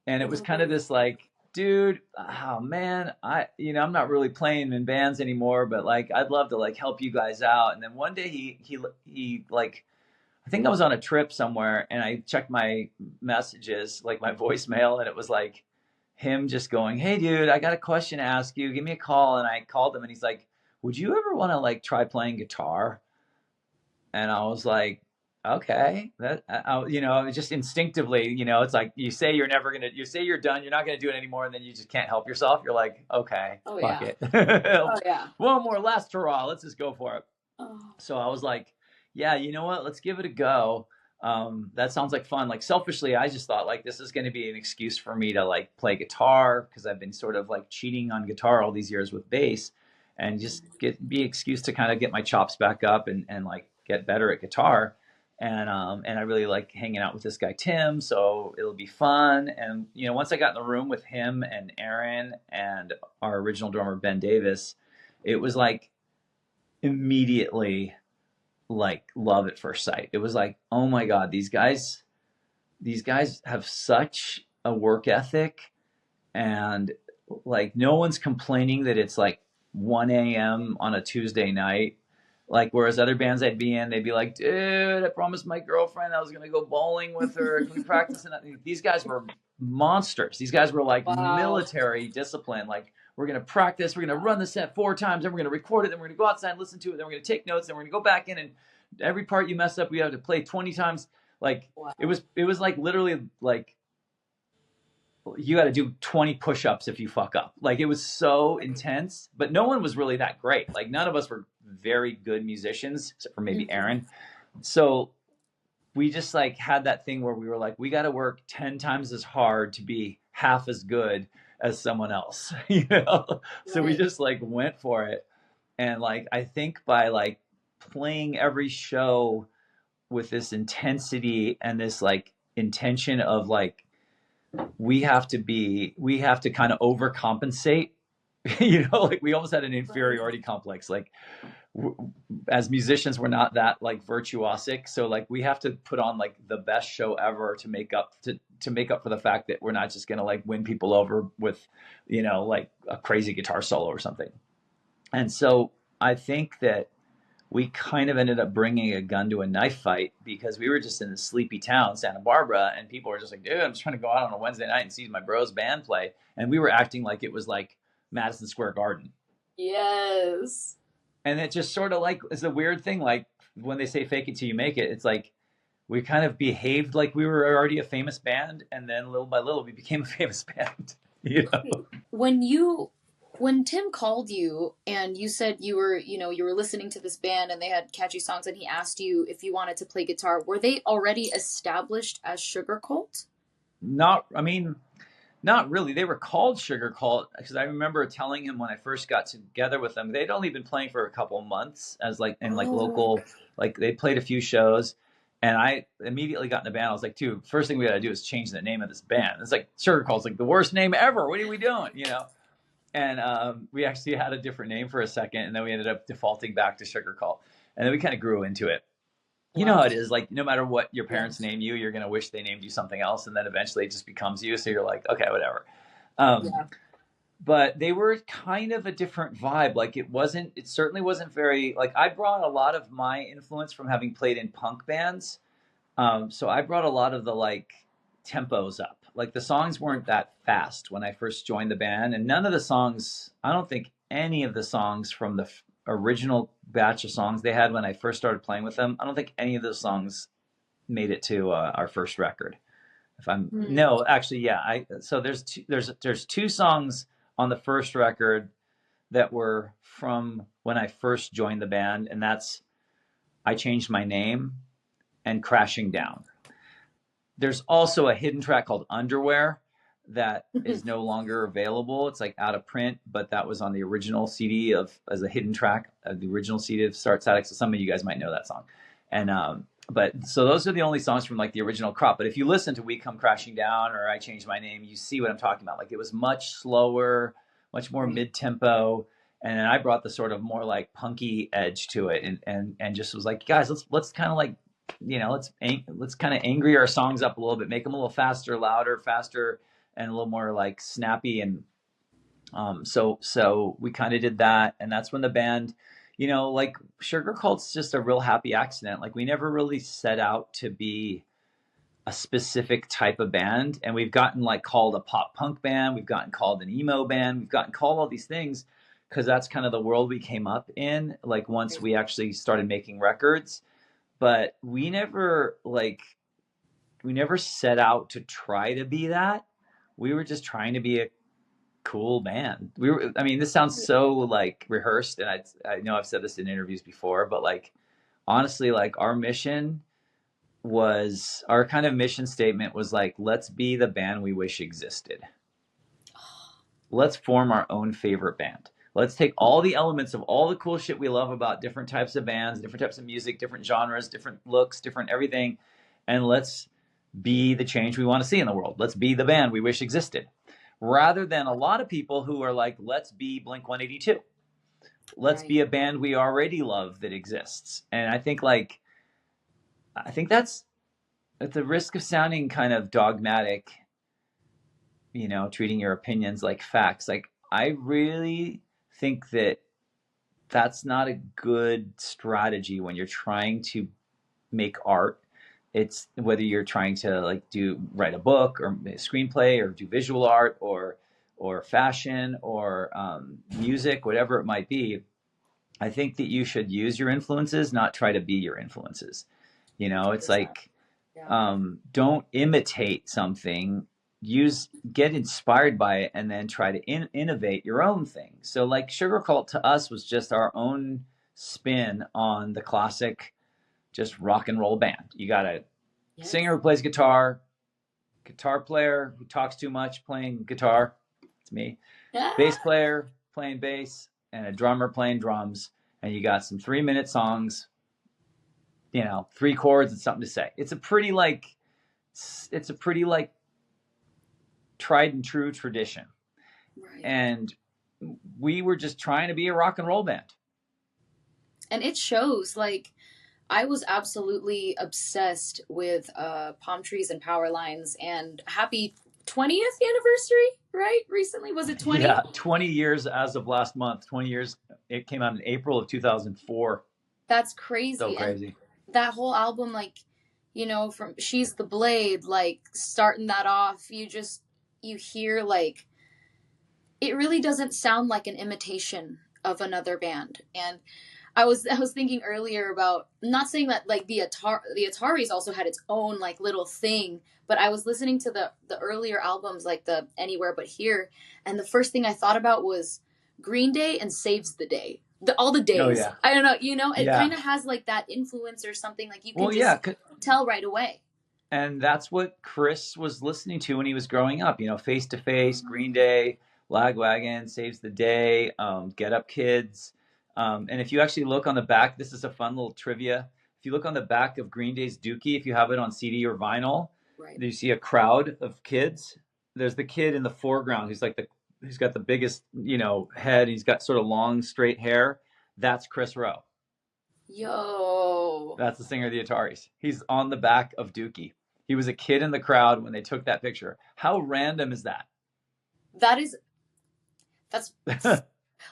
and it was kind of this like, dude, oh man, I'm not really playing in bands anymore, but like I'd love to like help you guys out. And then one day he like, I think I was on a trip somewhere, and I checked my messages, like my voicemail, and it was like him just going, "Hey dude, I got a question to ask you. Give me a call." And I called him, and he's like, "Would you ever want to like try playing guitar?" And I was like, "Okay." Just instinctively, it's like you say you say you're done, you're not gonna do it anymore, and then you just can't help yourself. You're like, "Okay, Oh fuck yeah. it." Oh yeah. One more last hurrah. Let's just go for it. Oh. So I was like, yeah, you know what? Let's give it a go. That sounds like fun. Like selfishly, I just thought like this is going to be an excuse for me to like play guitar, because I've been sort of like cheating on guitar all these years with bass, and just be an excuse to kind of get my chops back up and like get better at guitar. And I really like hanging out with this guy Tim, so it'll be fun. And once I got in the room with him and Aaron and our original drummer Ben Davis, it was like immediately like love at first sight. It was like, oh my God, these guys have such a work ethic, and like no one's complaining that it's like 1 a.m. on a Tuesday night. Like whereas other bands I'd be in, they'd be like, dude, I promised my girlfriend I was gonna go bowling with her. Can we practice? And these guys were monsters. These guys were like Wow. military discipline. Like we're gonna practice, we're gonna run the set 4 times, then we're gonna record it, then we're gonna go outside and listen to it, then we're gonna take notes, then we're gonna go back in, and every part you mess up, we have to play 20 times. Like Wow. it was like literally like you got to do 20 push-ups if you fuck up. Like it was so intense, but no one was really that great. Like none of us were very good musicians except for maybe Mhm. Aaron. So we just like had that thing where we were like, we got to work 10 times as hard to be half as good as someone else, So we Right. just like went for it. And like I think by like playing every show with this intensity and this like intention of like we have to kind of overcompensate. Like we almost had an Right. inferiority complex. Like as musicians, we're not that like virtuosic, so like we have to put on like the best show ever to make up for the fact that we're not just gonna like win people over with like a crazy guitar solo or something. And so I think that we kind of ended up bringing a gun to a knife fight because we were just in a sleepy town, Santa Barbara, and people were just like, dude, I'm just trying to go out on a Wednesday night and see my bros band play. And we were acting like it was like Madison Square Garden. Yes. And it just sort of like is a weird thing. Like when they say fake it till you make it, it's like we kind of behaved like we were already a famous band. And then little by little, we became a famous band. You know? When Tim called you and you said you were listening to this band and they had catchy songs and he asked you if you wanted to play guitar, were they already established as Sugarcult? I mean, not really. They were called Sugarcult because I remember telling him when I first got together with them, they'd only been playing for a couple of months as like in like Oh, local, like they played a few shows. And I immediately got in the band. I was like, dude, first thing we got to do is change the name of this band. It's like Sugarcult's like the worst name ever. What are we doing? You know? And we actually had a different name for a second, and then we ended up defaulting back to Sugarcult. And then we kind of grew into it. You know wow. how it is, like no matter what your parents Yes. name you, you're gonna wish they named you something else, and then eventually it just becomes you. So you're like, okay, whatever. Um, Yeah. but they were kind of a different vibe. Like it certainly wasn't very like I brought a lot of my influence from having played in punk bands. So I brought a lot of the like tempos up. Like the songs weren't that fast when I first joined the band, and none of the songs, I don't think any of the songs from the original batch of songs they had when I first started playing with them, I don't think any of those songs made it to our first record. If I'm Hmm. no, actually, yeah. There's two songs on the first record that were from when I first joined the band, and that's I Changed My Name and Crashing Down. There's also a hidden track called Underwear that is no longer available. It's like out of print, but that was on the original CD of as a hidden track of the original CD of Start Static. So some of you guys might know that song. And but so those are the only songs from like the original crop. But if you listen to We Come Crashing Down or I Changed My Name, you see what I'm talking about. Like it was much slower, much more Right. mid tempo. And then I brought the sort of more like punky edge to it, and just was like, guys, let's kind of like let's kind of angry our songs up a little bit, make them a little faster, louder, faster, and a little more like snappy. And so we kind of did that, and that's when the band, like Sugar Cult's just a real happy accident. Like we never really set out to be a specific type of band, and we've gotten like called a pop punk band, we've gotten called an emo band, we've gotten called all these things because that's kind of the world we came up in. Like once we actually started making records, but we never set out to try to be that. We were just trying to be a cool band. I mean, this sounds so like rehearsed, and I know I've said this in interviews before, but like honestly, like our kind of mission statement was like, let's be the band we wish existed. Let's form our own favorite band. Let's take all the elements of all the cool shit we love about different types of bands, different types of music, different genres, different looks, different everything, and let's be the change we want to see in the world. Let's be the band we wish existed. Rather than a lot of people who are like, let's be Blink 182. Let's Right. be a band we already love that exists. And I think that's at the risk of sounding kind of dogmatic, treating your opinions like facts. Like I really think that that's not a good strategy when you're trying to make art. It's whether you're trying to like write a book or a screenplay or do visual art or fashion or music, whatever it might be. I think that you should use your influences, not try to be your influences. It's 100%. like Yeah. don't imitate something. Get inspired by it, and then try to innovate your own thing. So, like Sugarcult to us was just our own spin on the classic, just rock and roll band. You got a Yes. singer who plays guitar player who talks too much playing guitar. It's me. Bass Ah, player playing bass, and a drummer playing drums. And you got some 3-minute songs, three chords and something to say. It's a pretty like tried and true tradition. right. And we were just trying to be a rock and roll band. And it shows. Like I was absolutely obsessed with palm trees and power lines. And happy 20th anniversary, right? Recently, was it 20? Yeah, 20 years as of last month. 20 years. It came out in April of 2004. That's So crazy. And crazy. that whole album, like, you know, from She's the Blade, like starting that off, you hear like it really doesn't sound like an imitation of another band. And I was thinking earlier about, not saying that like the Ataris also had its own like little thing, but I was listening to the earlier albums like the Anywhere But Here, and the first thing I thought about was Green Day and Saves the Day. All the Oh days. yeah. I don't know, you know, it Yeah. kind of has like that influence or something, like you can Well, yeah. just tell right away. And that's what Chris was listening to when he was growing up. Face to Face, Green Day, Lagwagon, Saves the Day, Get Up Kids. And if you actually look on the back, this is a fun little trivia. If you look on the back of Green Day's Dookie, if you have it on CD or vinyl, Right. you see a crowd of kids. There's the kid in the foreground who's got the biggest, head. He's got sort of long, straight hair. That's Chris Rowe. Yo. That's the singer of the Ataris. He's on the back of Dookie. He was a kid in the crowd when they took that picture. How random is that? That's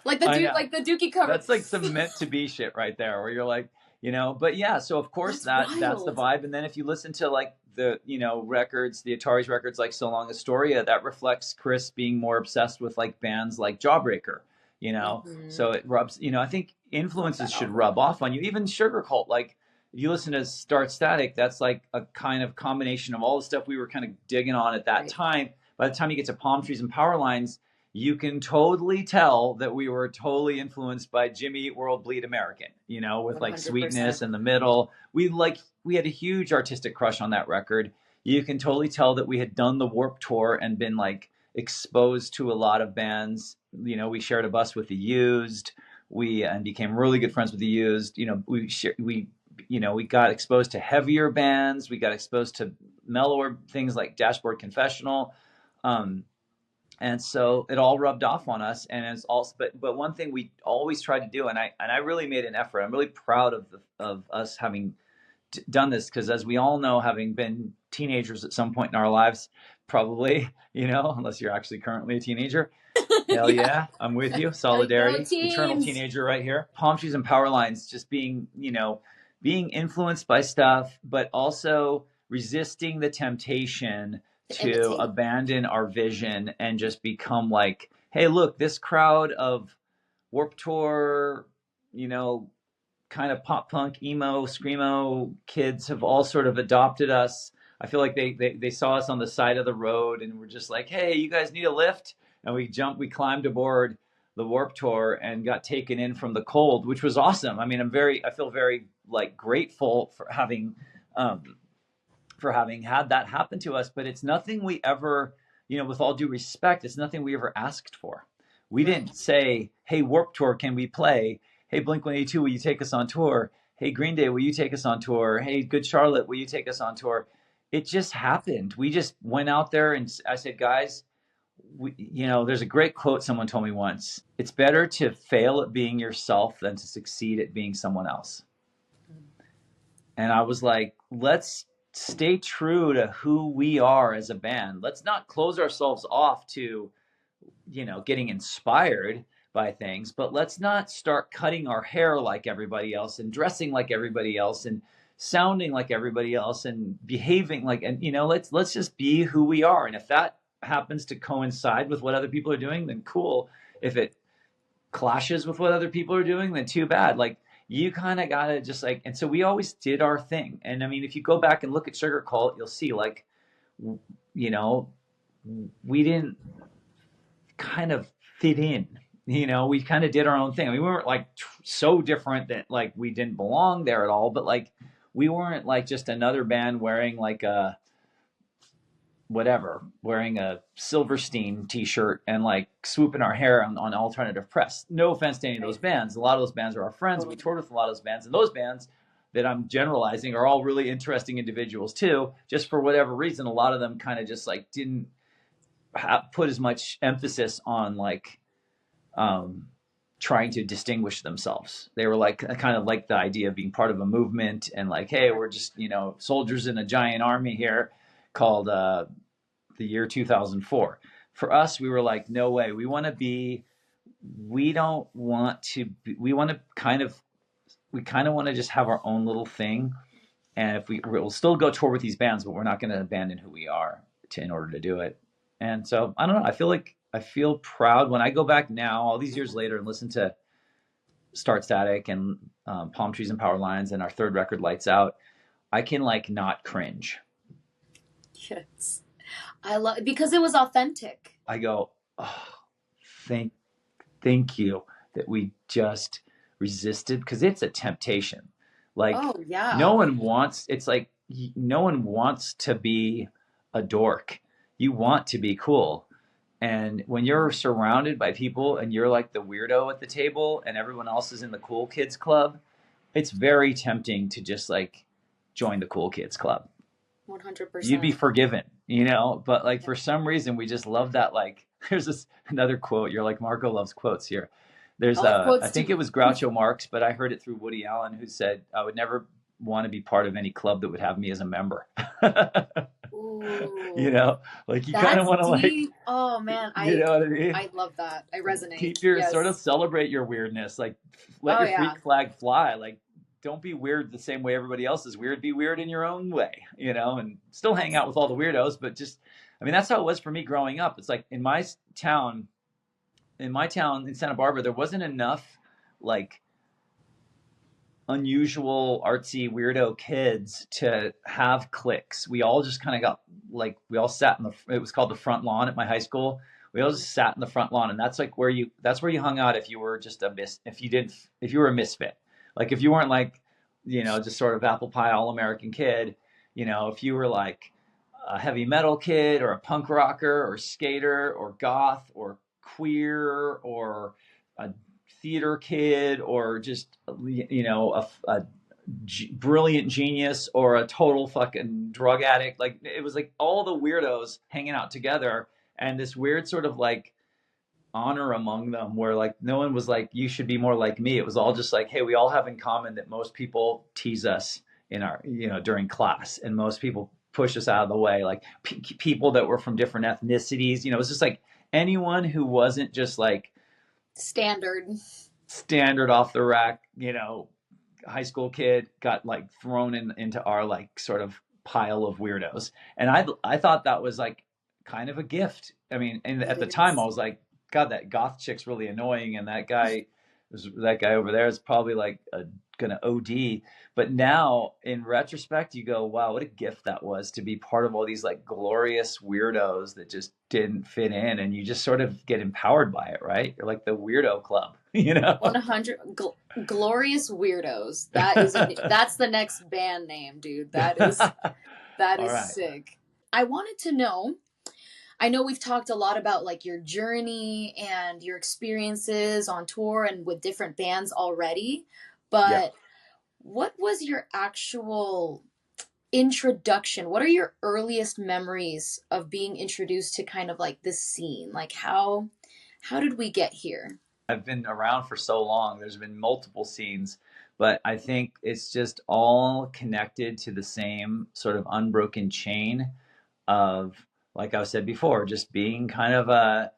like like the Dookie cover. That's like some meant to be shit right there, where you're like, but yeah. So of course that's the vibe. And then if you listen to like the records, the Ataris records, like So Long Astoria, that reflects Chris being more obsessed with like bands like Jawbreaker. So it rubs. I think influences should rub off on you. Even Sugarcult, like if you listen to Start Static, that's like a kind of combination of all the stuff we were kind of digging on at that time. By the time you get to Palm Trees and Power Lines, you can totally tell that we were totally influenced by Jimmy Eat World Bleed American, with like 100%. Sweetness in the middle. We had a huge artistic crush on that record. You can totally tell that we had done the Warped Tour and been like exposed to a lot of bands. We shared a bus with The Used. And became really good friends with The Used. We got exposed to heavier bands. We got exposed to mellower things like Dashboard Confessional. And so it all rubbed off on us. And it's also, but one thing we always tried to do, and I really made an effort. I'm really proud of us having done this, because as we all know, having been teenagers at some point in our lives, probably, unless you're actually currently a teenager. Hell yeah, I'm with you. Solidarity, eternal teenager right here. Palm Trees and Power Lines, just being influenced by stuff, but also resisting the temptation to abandon our vision and just become like, hey, look, this crowd of Warped Tour, kind of pop punk, emo, screamo kids have all sort of adopted us. I feel like they saw us on the side of the road and were just like, hey, you guys need a lift? And we climbed aboard the Warped Tour and got taken in from the cold, which was awesome. I mean, I feel very like grateful for having had that happen to us, but it's nothing we ever, with all due respect, it's nothing we ever asked for. We didn't say, hey, Warped Tour, can we play? Hey, Blink-182, will you take us on tour? Hey, Green Day, will you take us on tour? Hey, Good Charlotte, will you take us on tour? It just happened. We just went out there and I said, guys, there's a great quote someone told me once. It's better to fail at being yourself than to succeed at being someone else. And I was like, let's stay true to who we are as a band. Let's not close ourselves off to, getting inspired by things, but let's not start cutting our hair like everybody else and dressing like everybody else and sounding like everybody else and behaving like, and let's just be who we are. And if that happens to coincide with what other people are doing, then cool. If it clashes with what other people are doing, then too bad. Like, you kind of gotta just like, and so we always did our thing. And I mean, if you go back and look at Sugarcult, you'll see like, we didn't kind of fit in. We kind of did our own thing. I mean, we weren't like so different that like we didn't belong there at all, but like we weren't like just another band wearing like a Silverstein t-shirt and like swooping our hair on alternative press. No offense to any of those bands. A lot of those bands are our friends. We toured with a lot of those bands, and those bands that I'm generalizing are all really interesting individuals too. Just for whatever reason, a lot of them kind of just like didn't put as much emphasis on like trying to distinguish themselves. They were like kind of like the idea of being part of a movement and like, hey, we're just soldiers in a giant army here called the year 2004. For us, we were like, no way. We want to kind of we kind of want to just have our own little thing. And if we'll still go tour with these bands, but we're not going to abandon who we are in order to do it. And so I don't know. I feel proud when I go back now, all these years later, and listen to Start Static and Palm Trees and Power Lines and our third record, Lights Out. I can like not cringe. Yes. I love it because it was authentic. I go, oh, thank you that we just resisted, because it's a temptation. Like, Oh, yeah. no one wants, it's like, no one wants to be a dork. You want to be cool. And when you're surrounded by people and you're like the weirdo at the table and everyone else is in the cool kids club, it's very tempting to just like join the cool kids club. 100%. You'd be forgiven, you know, but like for some reason we just love that. Like there's this another quote. You're like, Marco loves quotes here. There's I think it was Groucho Marx, but I heard it through Woody Allen, who said, I would never want to be part of any club that would have me as a member. Ooh, you know, like you kind of want to like, oh man, you know what I mean? I love that. I resonate. Keep your Yes. sort of celebrate your weirdness. Like let your freak flag fly. Like don't be weird the same way everybody else is weird. Be weird in your own way, you know, and still hang out with all the weirdos. But just, I mean, that's how it was for me growing up. It's like in my town in Santa Barbara, there wasn't enough like unusual artsy weirdo kids to have cliques. We all just kind of got like, we all sat in it was called the front lawn at my high school. We all just sat in the front lawn, and that's like that's where you hung out if you were just if you were a misfit. Like if you weren't like, you know, just sort of apple pie all American kid, you know, if you were like a heavy metal kid or a punk rocker or skater or goth or queer or a theater kid or just, you know, a brilliant genius or a total fucking drug addict. Like it was like all the weirdos hanging out together, and this weird sort of like honor among them where like no one was like, you should be more like me. It was all just like, hey, we all have in common that most people tease us in our, you know, during class, and most people push us out of the way. Like people that were from different ethnicities, you know, it was just like anyone who wasn't just like standard off the rack, you know, high school kid got like thrown into our like sort of pile of weirdos. And I thought that was like kind of a gift. I mean, and at the time I was like, God, that goth chick's really annoying, and that guy over there is probably like gonna OD. But now in retrospect, you go, wow, what a gift that was to be part of all these like glorious weirdos that just didn't fit in, and you just sort of get empowered by it, right? You're like the weirdo club, you know. 100 glorious weirdos. That's the next band name, dude. That is right. Sick. I wanted to know, I know we've talked a lot about like your journey and your experiences on tour and with different bands already, but what was your actual introduction? What are your earliest memories of being introduced to kind of like this scene? Like how did we get here? I've been around for so long. There's been multiple scenes, but I think it's just all connected to the same sort of unbroken chain of, like I said before, just being kind of a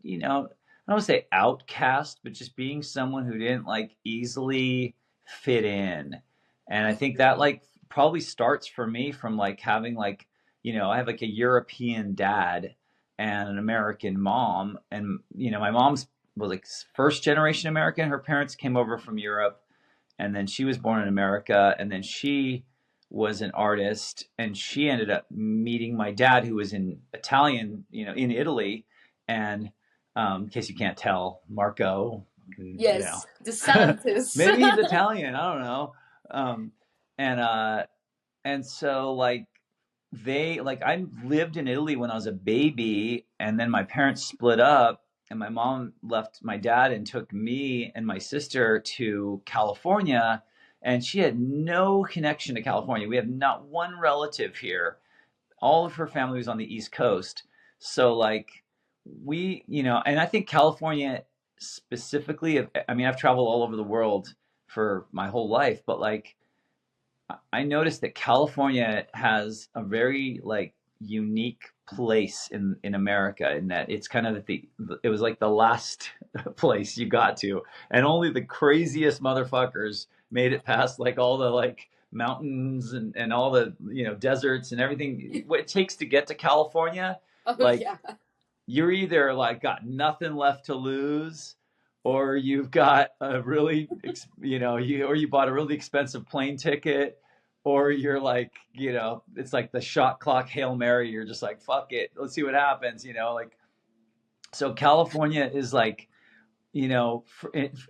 you know, I don't want to say outcast, but just being someone who didn't like easily fit in. And I think that like probably starts for me from like having like, you know, I have like a European dad and an American mom. And, you know, my mom's was like first generation American. Her parents came over from Europe, and then she was born in America, and then she was an artist, and she ended up meeting my dad, who was in Italian, you know, in Italy. And in case you can't tell, Marko, yes, you know, Desantis. Maybe he's Italian, I don't know. And so like I lived in Italy when I was a baby, and then my parents split up, and my mom left my dad and took me and my sister to California. And she had no connection to California. We have not one relative here. All of her family was on the East Coast. So like we, you know, and I think California specifically, I mean, I've traveled all over the world for my whole life, but like I noticed that California has a very like unique place in America, in that it's kind of it was like the last place you got to, and only the craziest motherfuckers made it past like all the like mountains and all the, deserts and everything, what it takes to get to California, Oh like yeah. you're either like got nothing left to lose, or you've got a really, or you bought a really expensive plane ticket, or you're like, it's like the shot clock Hail Mary. You're just like, fuck it, let's see what happens, like. So California is like,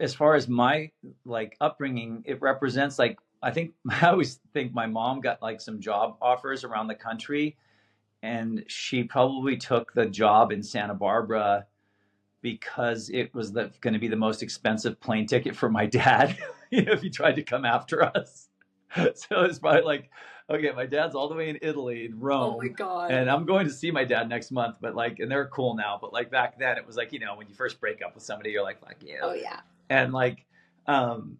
as far as my like upbringing, it represents like, I think I always think my mom got like some job offers around the country, and she probably took the job in Santa Barbara because it was going to be the most expensive plane ticket for my dad, if he tried to come after us. So it's probably like, okay, my dad's all the way in Italy, in Oh my Rome, God. and I'm going to see my dad next month. But like, and they're cool now. But like back then, it was like, when you first break up with somebody, you're like, fuck you. Oh yeah. And like, um,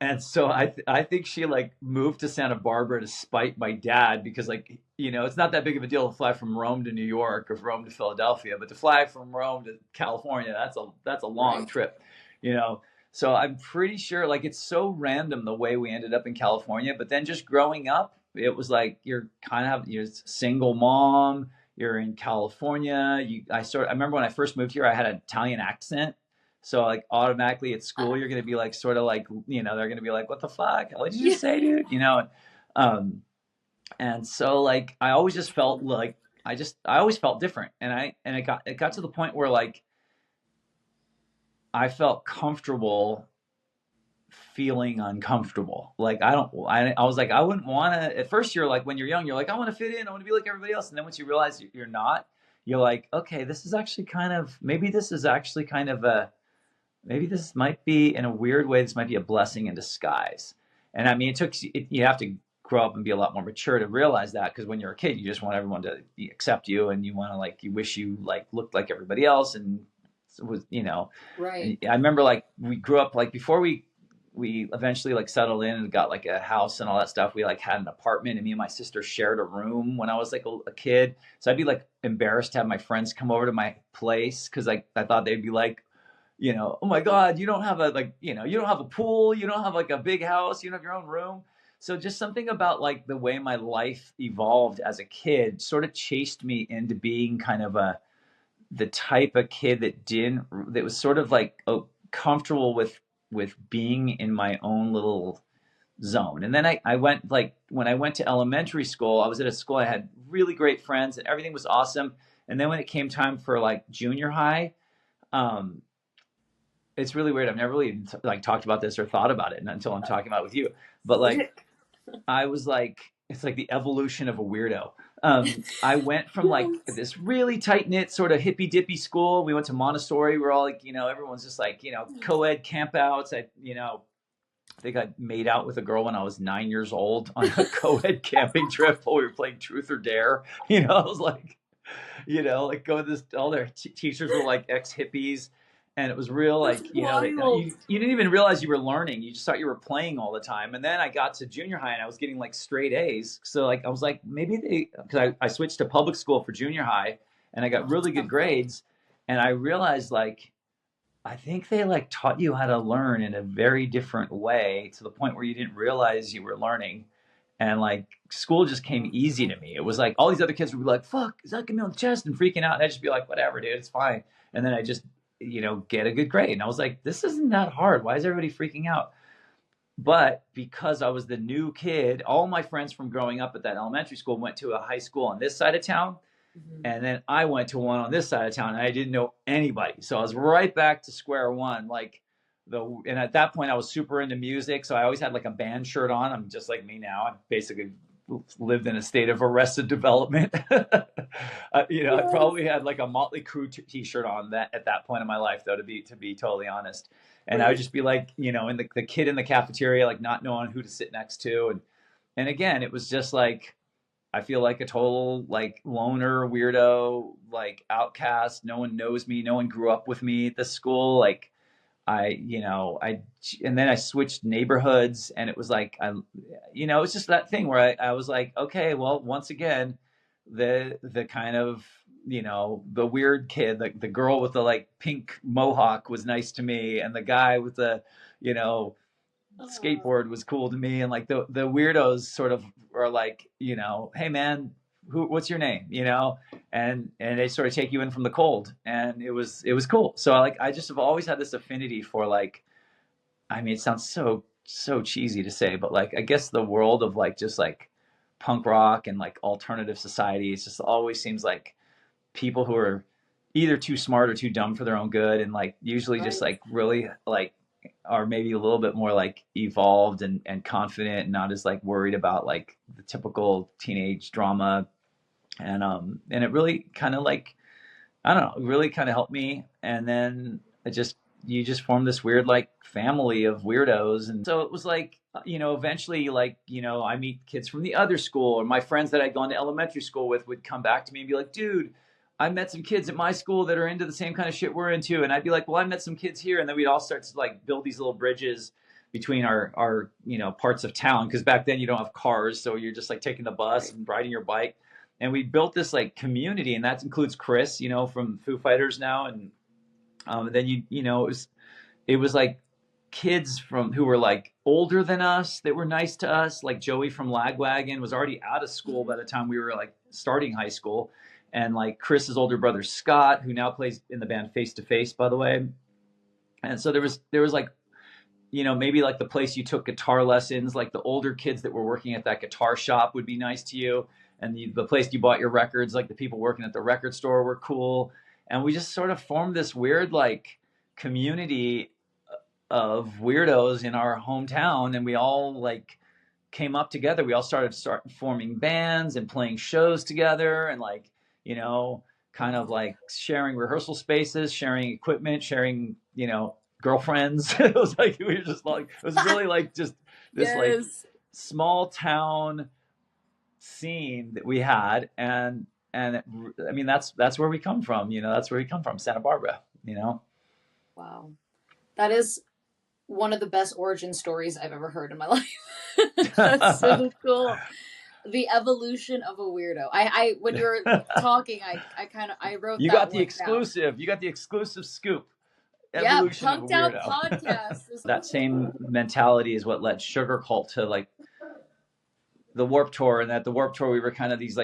and so I think she like moved to Santa Barbara to spite my dad, because like, it's not that big of a deal to fly from Rome to New York or Rome to Philadelphia, but to fly from Rome to California, that's a long Right. trip, you know. So I'm pretty sure like it's so random the way we ended up in California, but then just growing up, it was like you're single mom, you're in California. I remember when I first moved here, I had an Italian accent. So like automatically at school, you're gonna be like sort of like, they're gonna be like, what the fuck? What did you Yeah. just say, dude? Um, and so like I always just felt like I always felt different. And it got to the point where like I felt comfortable feeling uncomfortable. Like I was like, I wouldn't wanna, at first you're like, when you're young, you're like, I wanna fit in, I wanna be like everybody else. And then once you realize you're not, you're like, okay, maybe this is actually kind of maybe this might be, in a weird way, this might be a blessing in disguise. And I mean, you have to grow up and be a lot more mature to realize that, because when you're a kid, you just want everyone to accept you, and you want to like, you wish you like looked like everybody else, and it was, Right. and I remember like we grew up like before we eventually like settled in and got like a house and all that stuff. We like had an apartment, and me and my sister shared a room when I was like a kid. So I'd be like embarrassed to have my friends come over to my place, because like I thought they'd be like, oh my God, you don't have you don't have a pool, you don't have like a big house, you don't have your own room. So just something about like the way my life evolved as a kid sort of chased me into being kind of the type of kid that was sort of like comfortable with being in my own little zone. And then I went, like when I went to elementary school, I was at a school, I had really great friends and everything was awesome. And then when it came time for like junior high, um, it's really weird. I've never really like talked about this or thought about it until I'm talking about it with you. But like, I was like, it's like the evolution of a weirdo. I went from like Yes. this really tight knit sort of hippy dippy school. We went to Montessori. We're all like, everyone's just like, co-ed campouts. I think I made out with a girl when I was 9 years old on a co-ed camping trip while we were playing Truth or Dare. I was like, like going to this, all their teachers were like ex hippies. And it was real, That's like, wild. you didn't even realize you were learning. You just thought you were playing all the time. And then I got to junior high and I was getting like straight A's. So like, I was like, because I switched to public school for junior high and I got really good grades. And I realized like, I think they like taught you how to learn in a very different way, to the point where you didn't realize you were learning. And like school just came easy to me. It was like all these other kids would be like, fuck, is that gonna be on the chest, and freaking out. And I'd just be like, whatever, dude, it's fine. And then I just, get a good grade. And I was like, this isn't that hard. Why is everybody freaking out? But because I was the new kid, all my friends from growing up at that elementary school went to a high school on this side of town. Mhm. And then I went to one on this side of town, and I didn't know anybody. So I was right back to square one. And at that point I was super into music. So I always had like a band shirt on. I'm just like me now. I basically lived in a state of arrested development. I Yes. probably had like a Motley Crue t-shirt on that at that point in my life, though, to be totally honest. And I would Right. just be like, in the kid in the cafeteria, like not knowing who to sit next to. And again, it was just like, I feel like a total like loner, weirdo, like outcast. No one knows me. No one grew up with me at this school. Like and then I switched neighborhoods, and it was like, it's just that thing where I was like, okay, well, once again, the kind of, the weird kid, like the girl with the like pink mohawk was nice to me. And the guy with the, you know, Oh, skateboard was cool to me, and like the weirdos sort of are like, hey man, what's your name, and they sort of take you in from the cold, and it was cool. So I just have always had this affinity for, like, I mean, it sounds so cheesy to say, but like I guess the world of like just like punk rock and like alternative society, it just always seems like people who are either too smart or too dumb for their own good, and like usually just right. like really like are maybe a little bit more like evolved and confident and not as like worried about like the typical teenage drama. And it really kind of like, I don't know, it really kind of helped me. And then you just form this weird like family of weirdos. And so it was like, eventually, like, I meet kids from the other school, or my friends that I'd gone to elementary school with would come back to me and be like, dude, I met some kids at my school that are into the same kind of shit we're into. And I'd be like, well, I met some kids here. And then we'd all start to like build these little bridges between our parts of town. Cause back then you don't have cars. So you're just like taking the bus Right. and riding your bike. And we built this like community, and that includes Chris, from Foo Fighters now. And then it was like kids from who were like older than us that were nice to us. Like Joey from Lagwagon was already out of school by Mhm. the time we were like starting high school, and like Chris's older brother Scott, who now plays in the band Face to Face, by the way. And so there was like, maybe like the place you took guitar lessons, like the older kids that were working at that guitar shop would be nice to you. And the place you bought your records, like the people working at the record store were cool. And we just sort of formed this weird like community of weirdos in our hometown. And we all like came up together. We all started forming bands and playing shows together, and like, you know, kind of like sharing rehearsal spaces, sharing equipment, sharing, girlfriends. It was like we were just like, it was really like just this like Yes. small town scene that we had. And I mean, that's where we come from. That's where we come from, Santa Barbara. Wow. That is one of the best origin stories I've ever heard in my life. That's so cool. The evolution of a weirdo. I when you were talking, I wrote You that got the one down. exclusive. You got the exclusive scoop. Yeah, Evolution of a Punked Out weirdo. podcast. That same mentality is what led Sugarcult to like the Warp Tour, and at the Warp Tour we were kind of this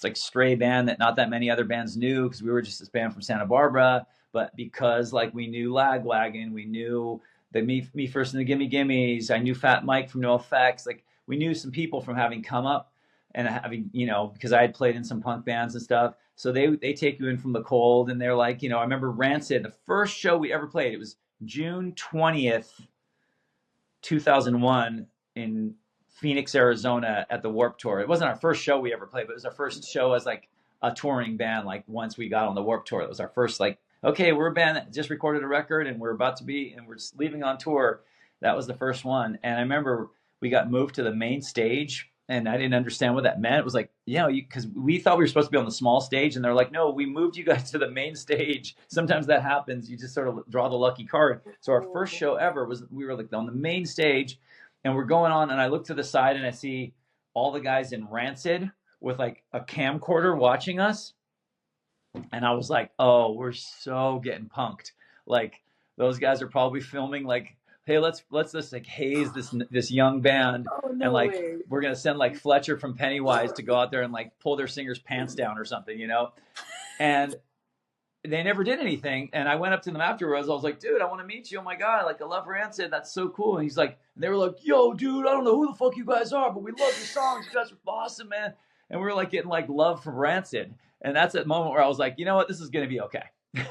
like stray band that not that many other bands knew, because we were just this band from Santa Barbara. But because like we knew Lagwagon, we knew the me first and the Gimme Gimmes, I knew Fat Mike from NoFX, like we knew some people from having come up and having, because I had played in some punk bands and stuff. So they take you in from the cold, and they're like, I remember Rancid, the first show we ever played, it was June 20th, 2001 in Phoenix, Arizona at the Warp Tour. It wasn't our first show we ever played, but it was our first show as like a touring band. Like once we got on the Warp Tour, it was our first like, okay, we're a band that just recorded a record and we're about to be, and we're just leaving on tour. That was the first one. And I remember we got moved to the main stage, and I didn't understand what that meant. It was like, because we thought we were supposed to be on the small stage, and they're like, no, we moved you guys to the main stage. Sometimes that happens. You just sort of draw the lucky card. So our first show ever was, we were like on the main stage, and we're going on, and I look to the side and I see all the guys in Rancid with like a camcorder watching us. And I was like, oh, we're so getting punked. Like those guys are probably filming like, hey, let's just like haze this young band, Oh and no like way. we're gonna send like Fletcher from Pennywise to go out there and like pull their singer's pants down or something. And they never did anything. And I went up to them afterwards. I was like, dude, I want to meet you. Oh my God. Like, I love Rancid. That's so cool. And he's like, and they were like, yo, dude, I don't know who the fuck you guys are, but we love your songs. You guys are awesome, man. And we were like getting like love from Rancid. And that's that moment where I was like, you know what? This is going to be okay.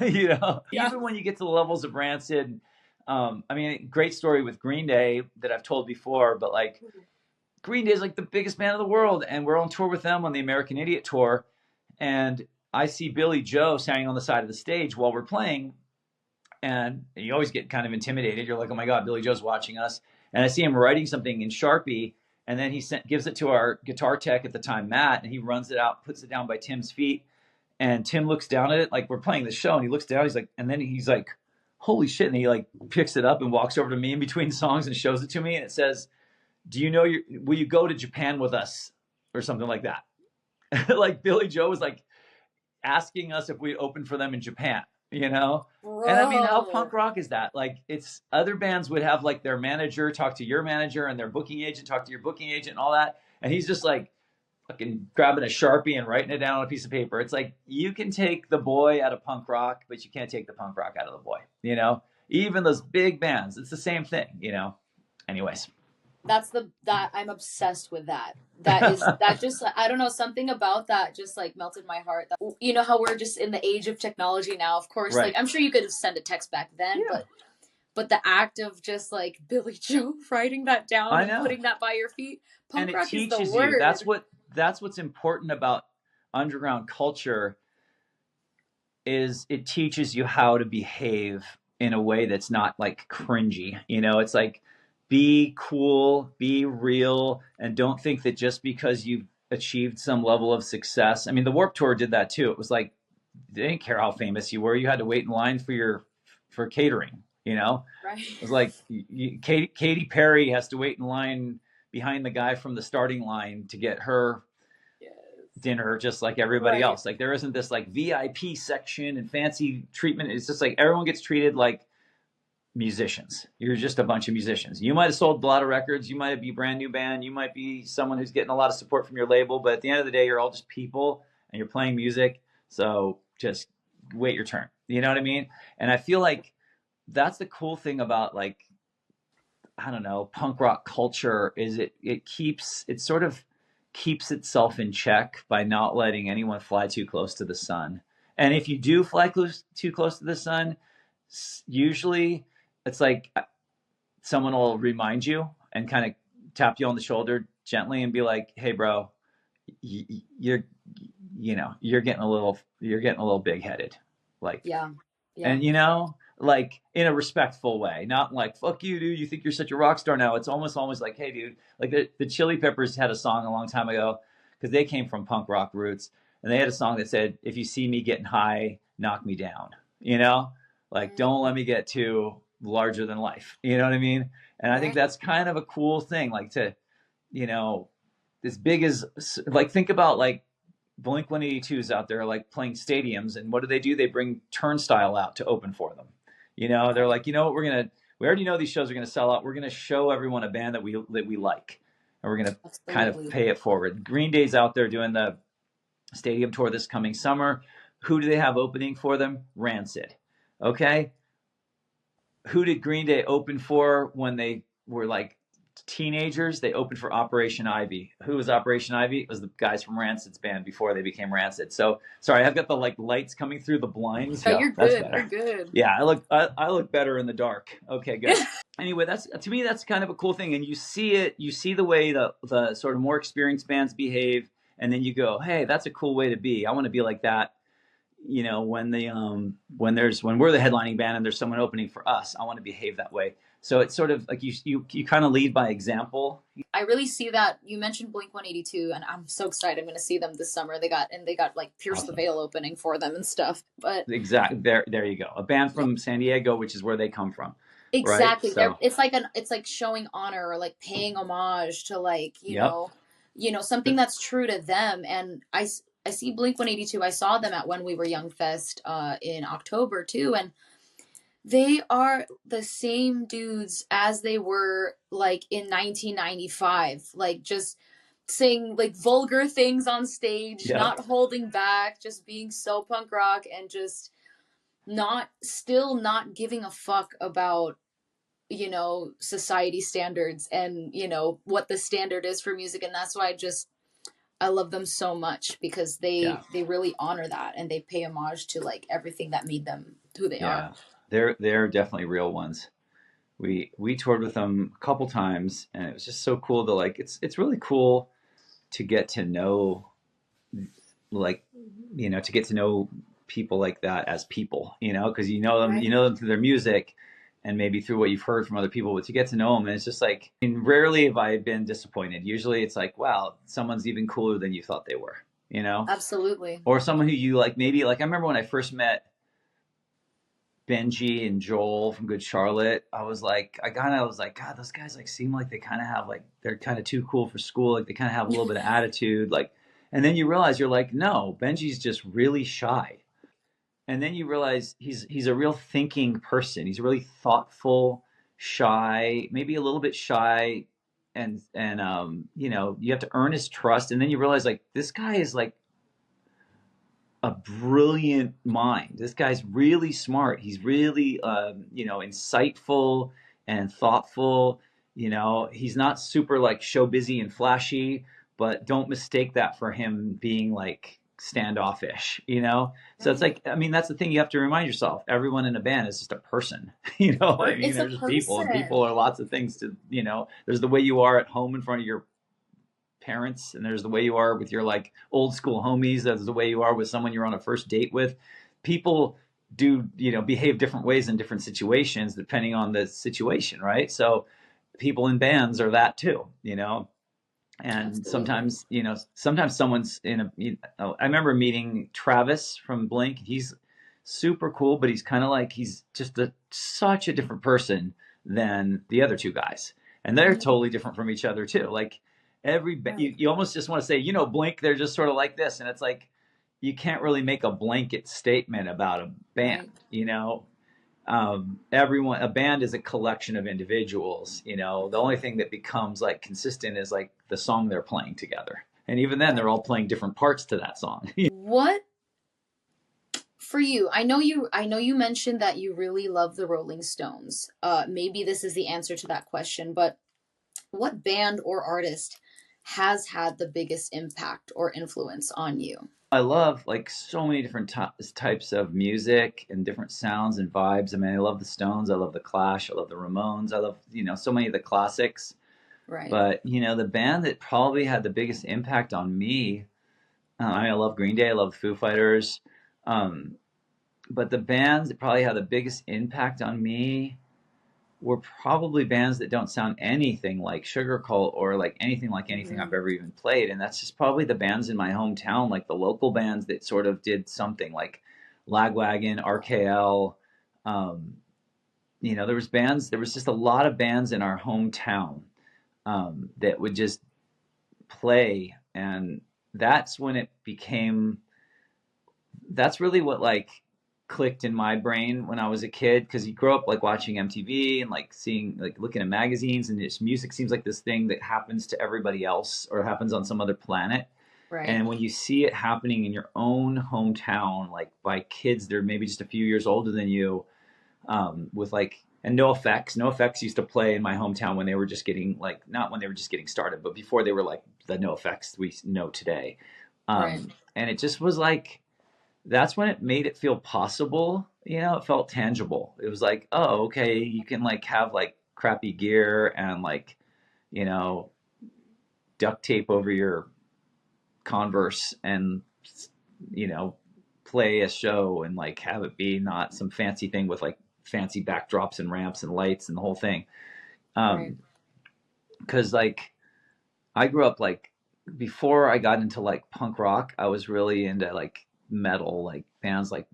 Yeah. Even when you get to the levels of Rancid, I mean, great story with Green Day that I've told before, but like Green Day is like the biggest band in the world. And we're on tour with them on the American Idiot tour. And I see Billy Joe standing on the side of the stage while we're playing, and you always get kind of intimidated. You're like, oh my God, Billy Joe's watching us. And I see him writing something in Sharpie, and then he gives it to our guitar tech at the time, Matt, and he runs it out, puts it down by Tim's feet. And Tim looks down at it, like we're playing the show, and he looks down, he's like, and then he's like, holy shit. And he like picks it up and walks over to me in between songs and shows it to me. And it says, do you know, will you go to Japan with us? Or something like that. Like Billy Joe was like asking us if we'd open for them in Japan. you know? And I mean, how Bro. punk rock is that? Like, it's other bands would have like their manager talk to your manager and their booking agent talk to your booking agent and all that. And he's just like fucking grabbing a Sharpie and writing it down on a piece of paper. It's like you can take the boy out of punk rock, but you can't take the punk rock out of the boy, you know? Even those big bands, it's the same thing, you know? Anyways. That I'm obsessed with that. That just, I don't know, something about that just like melted my heart. That, you know how we're just in the age of technology now, of course, like Right. I'm sure you could send a text back then, Yeah. but the act of just like Billy Joe writing that down I and know. putting that by your feet, And punk it rock is the teaches you. word. That's what's important about underground culture is it teaches you how to behave in a way that's not like cringy. You know, it's like be cool, be real, and don't think that just because you've achieved some level of success. I mean, the Warped Tour did that too. It was like they didn't care how famous you were. You had to wait in line for catering. You know, Right. it was like Katy Perry has to wait in line behind the guy from the starting line to get her Yes. dinner just like everybody Right. else. Like there isn't this like VIP section and fancy treatment. It's just like everyone gets treated like musicians. You're just a bunch of musicians. You might have sold a lot of records. You might be a brand new band. You might be someone who's getting a lot of support from your label. But at the end of the day, you're all just people and you're playing music. So just wait your turn. You know what I mean? And I feel like that's the cool thing about like I don't know, punk rock culture is it sort of keeps itself in check by not letting anyone fly too close to the sun. And if you do fly too close to the sun, usually it's like someone will remind you and kind of tap you on the shoulder gently and be like, "Hey, bro, you're you're getting a little big headed." Like Yeah. Yeah. and like in a respectful way, not like fuck you dude, you think you're such a rock star now. It's almost like hey dude, like the Chili Peppers had a song a long time ago because they came from punk rock roots, and they had a song that said if you see me getting high, knock me down, like don't let me get too larger than life, you know what I mean? And I think Right. that's kind of a cool thing, like to you know as big as like think about like Blink 182's out there like playing stadiums, and what do? They bring Turnstile out to open for them. They're Right. like, you know what, we already know these shows are gonna sell out. We're gonna show everyone a band that we like, and we're gonna kind of Absolutely. pay it forward. Green Day's out there doing the stadium tour this coming summer. Who do they have opening for them? Rancid. Okay, who did Green Day open for when they were like teenagers? They opened for Operation Ivy. Who was Operation Ivy? It was the guys from Rancid's band before they became Rancid. So sorry, I've got the like lights coming through the blinds. Oh, Yeah, you're that's good. You're better. good. Yeah, I look better in the dark. Okay, good. Anyway, that's to me that's kind of a cool thing, and you see it. You see the way the sort of more experienced bands behave, and then you go, hey, that's a cool way to be. I want to be like that when when we're the headlining band and there's someone opening for us, I want to behave that way. So it's sort of like you kind of lead by example. I really see that. You mentioned Blink 182, and I'm so excited. I'm going to see them this summer. They got like Pierce the Awesome. Veil opening for them and stuff. But Exactly. There you go. A band yeah, from San Diego, which is where they come from, right? exactly. So It's like showing honor or like paying homage to like yep. something that's true to them. And I see Blink 182. I saw them at When We Were Young Fest in October too, and they are the same dudes as they were like in 1995, like just saying like vulgar things on stage, Yep. not holding back, just being so punk rock and just not giving a fuck about society standards and what the standard is for music. And that's why I love them so much, because Yeah. they really honor that and they pay homage to like everything that made them who they are. Yeah. They're definitely real ones. We toured with them a couple times, and it was just so cool to like it's really cool to get to know like to get to know people like that as people, because Right. you know them through their music and maybe through what you've heard from other people, but to get to know them, and it's just like, I mean, rarely have I been disappointed. Usually it's like, wow, someone's even cooler than you thought they were, Absolutely. or someone who you like, maybe like I remember when I first met Benji and Joel from Good Charlotte. I was like, God, those guys like seem like they kind of have like they're kind of too cool for school. Like they kind of have a little bit of attitude. Like, and then you realize you're like, no, Benji's just really shy, and then you realize he's a real thinking person. He's really thoughtful, shy, maybe a little bit shy, and you know, you have to earn his trust, and then you realize like this guy is like a brilliant mind. This guy's really smart. He's really, you know, insightful and thoughtful. You know, he's not super like show busy and flashy, but don't mistake that for him being like standoffish, you know? So it's Right. like, I mean, that's the thing you have to remind yourself. Everyone in a band is just a person, you know? I mean, It's a they're just people, and people person. are lots of things to, you know, there's the way you are at home in front of your parents, and there's the way you are with your like old school homies, there's the way you are with someone you're on a first date with. People do, you know, behave different ways in different situations depending on the situation, right? So people in bands are that too, you know. And Absolutely. sometimes, you know, sometimes someone's in a, you know, I remember meeting Travis from Blink. He's super cool, but he's kind of like, he's just such a different person than the other two guys, and they're Mhm. totally different from each other too. Like Right. you almost just want to say, you know, Blink, they're just sort of like this, and it's like you can't really make a blanket statement about a band, Right. you know. Everyone, a band is a collection of individuals, you know. The only thing that becomes like consistent is like the song they're playing together, and even then they're Right. all playing different parts to that song. What for you? I know you mentioned that you really love the Rolling Stones. Maybe this is the answer to that question, but what band or artist has had the biggest impact or influence on you? I love like so many different types of music and different sounds and vibes. I mean, I love the Stones, I love the Clash, I love the Ramones, I love, you know, so many of the classics. Right. But you know, the band that probably had the biggest impact on me, I mean, I love Green Day, I love Foo Fighters, um, but the bands that probably had the biggest impact on me were probably bands that don't sound anything like Sugarcult or like anything I've Mhm. ever even played. And that's just probably the bands in my hometown, like the local bands that sort of did something like Lagwagon, RKL. Um, you know, there was just a lot of bands in our hometown that would just play. And that's when it became, that's really what like clicked in my brain when I was a kid, because you grow up like watching MTV and like seeing like looking at magazines, and this music seems like this thing that happens to everybody else or happens on some other planet. Right. And when you see it happening in your own hometown, like by kids they're maybe just a few years older than you, with like, and no effects used to play in my hometown when they were just getting like, not when they were just getting started, but before they were like the no effects we know today. Right. And it just was like, that's when it made it feel possible. You know, it felt tangible. It was like, oh, okay, you can like have like crappy gear and like, you know, duct tape over your Converse and, you know, play a show and like have it be not some fancy thing with like fancy backdrops and ramps and lights and the whole thing. Right. Um, cause like I grew up like, before I got into like punk rock, I was really into like metal, like bands like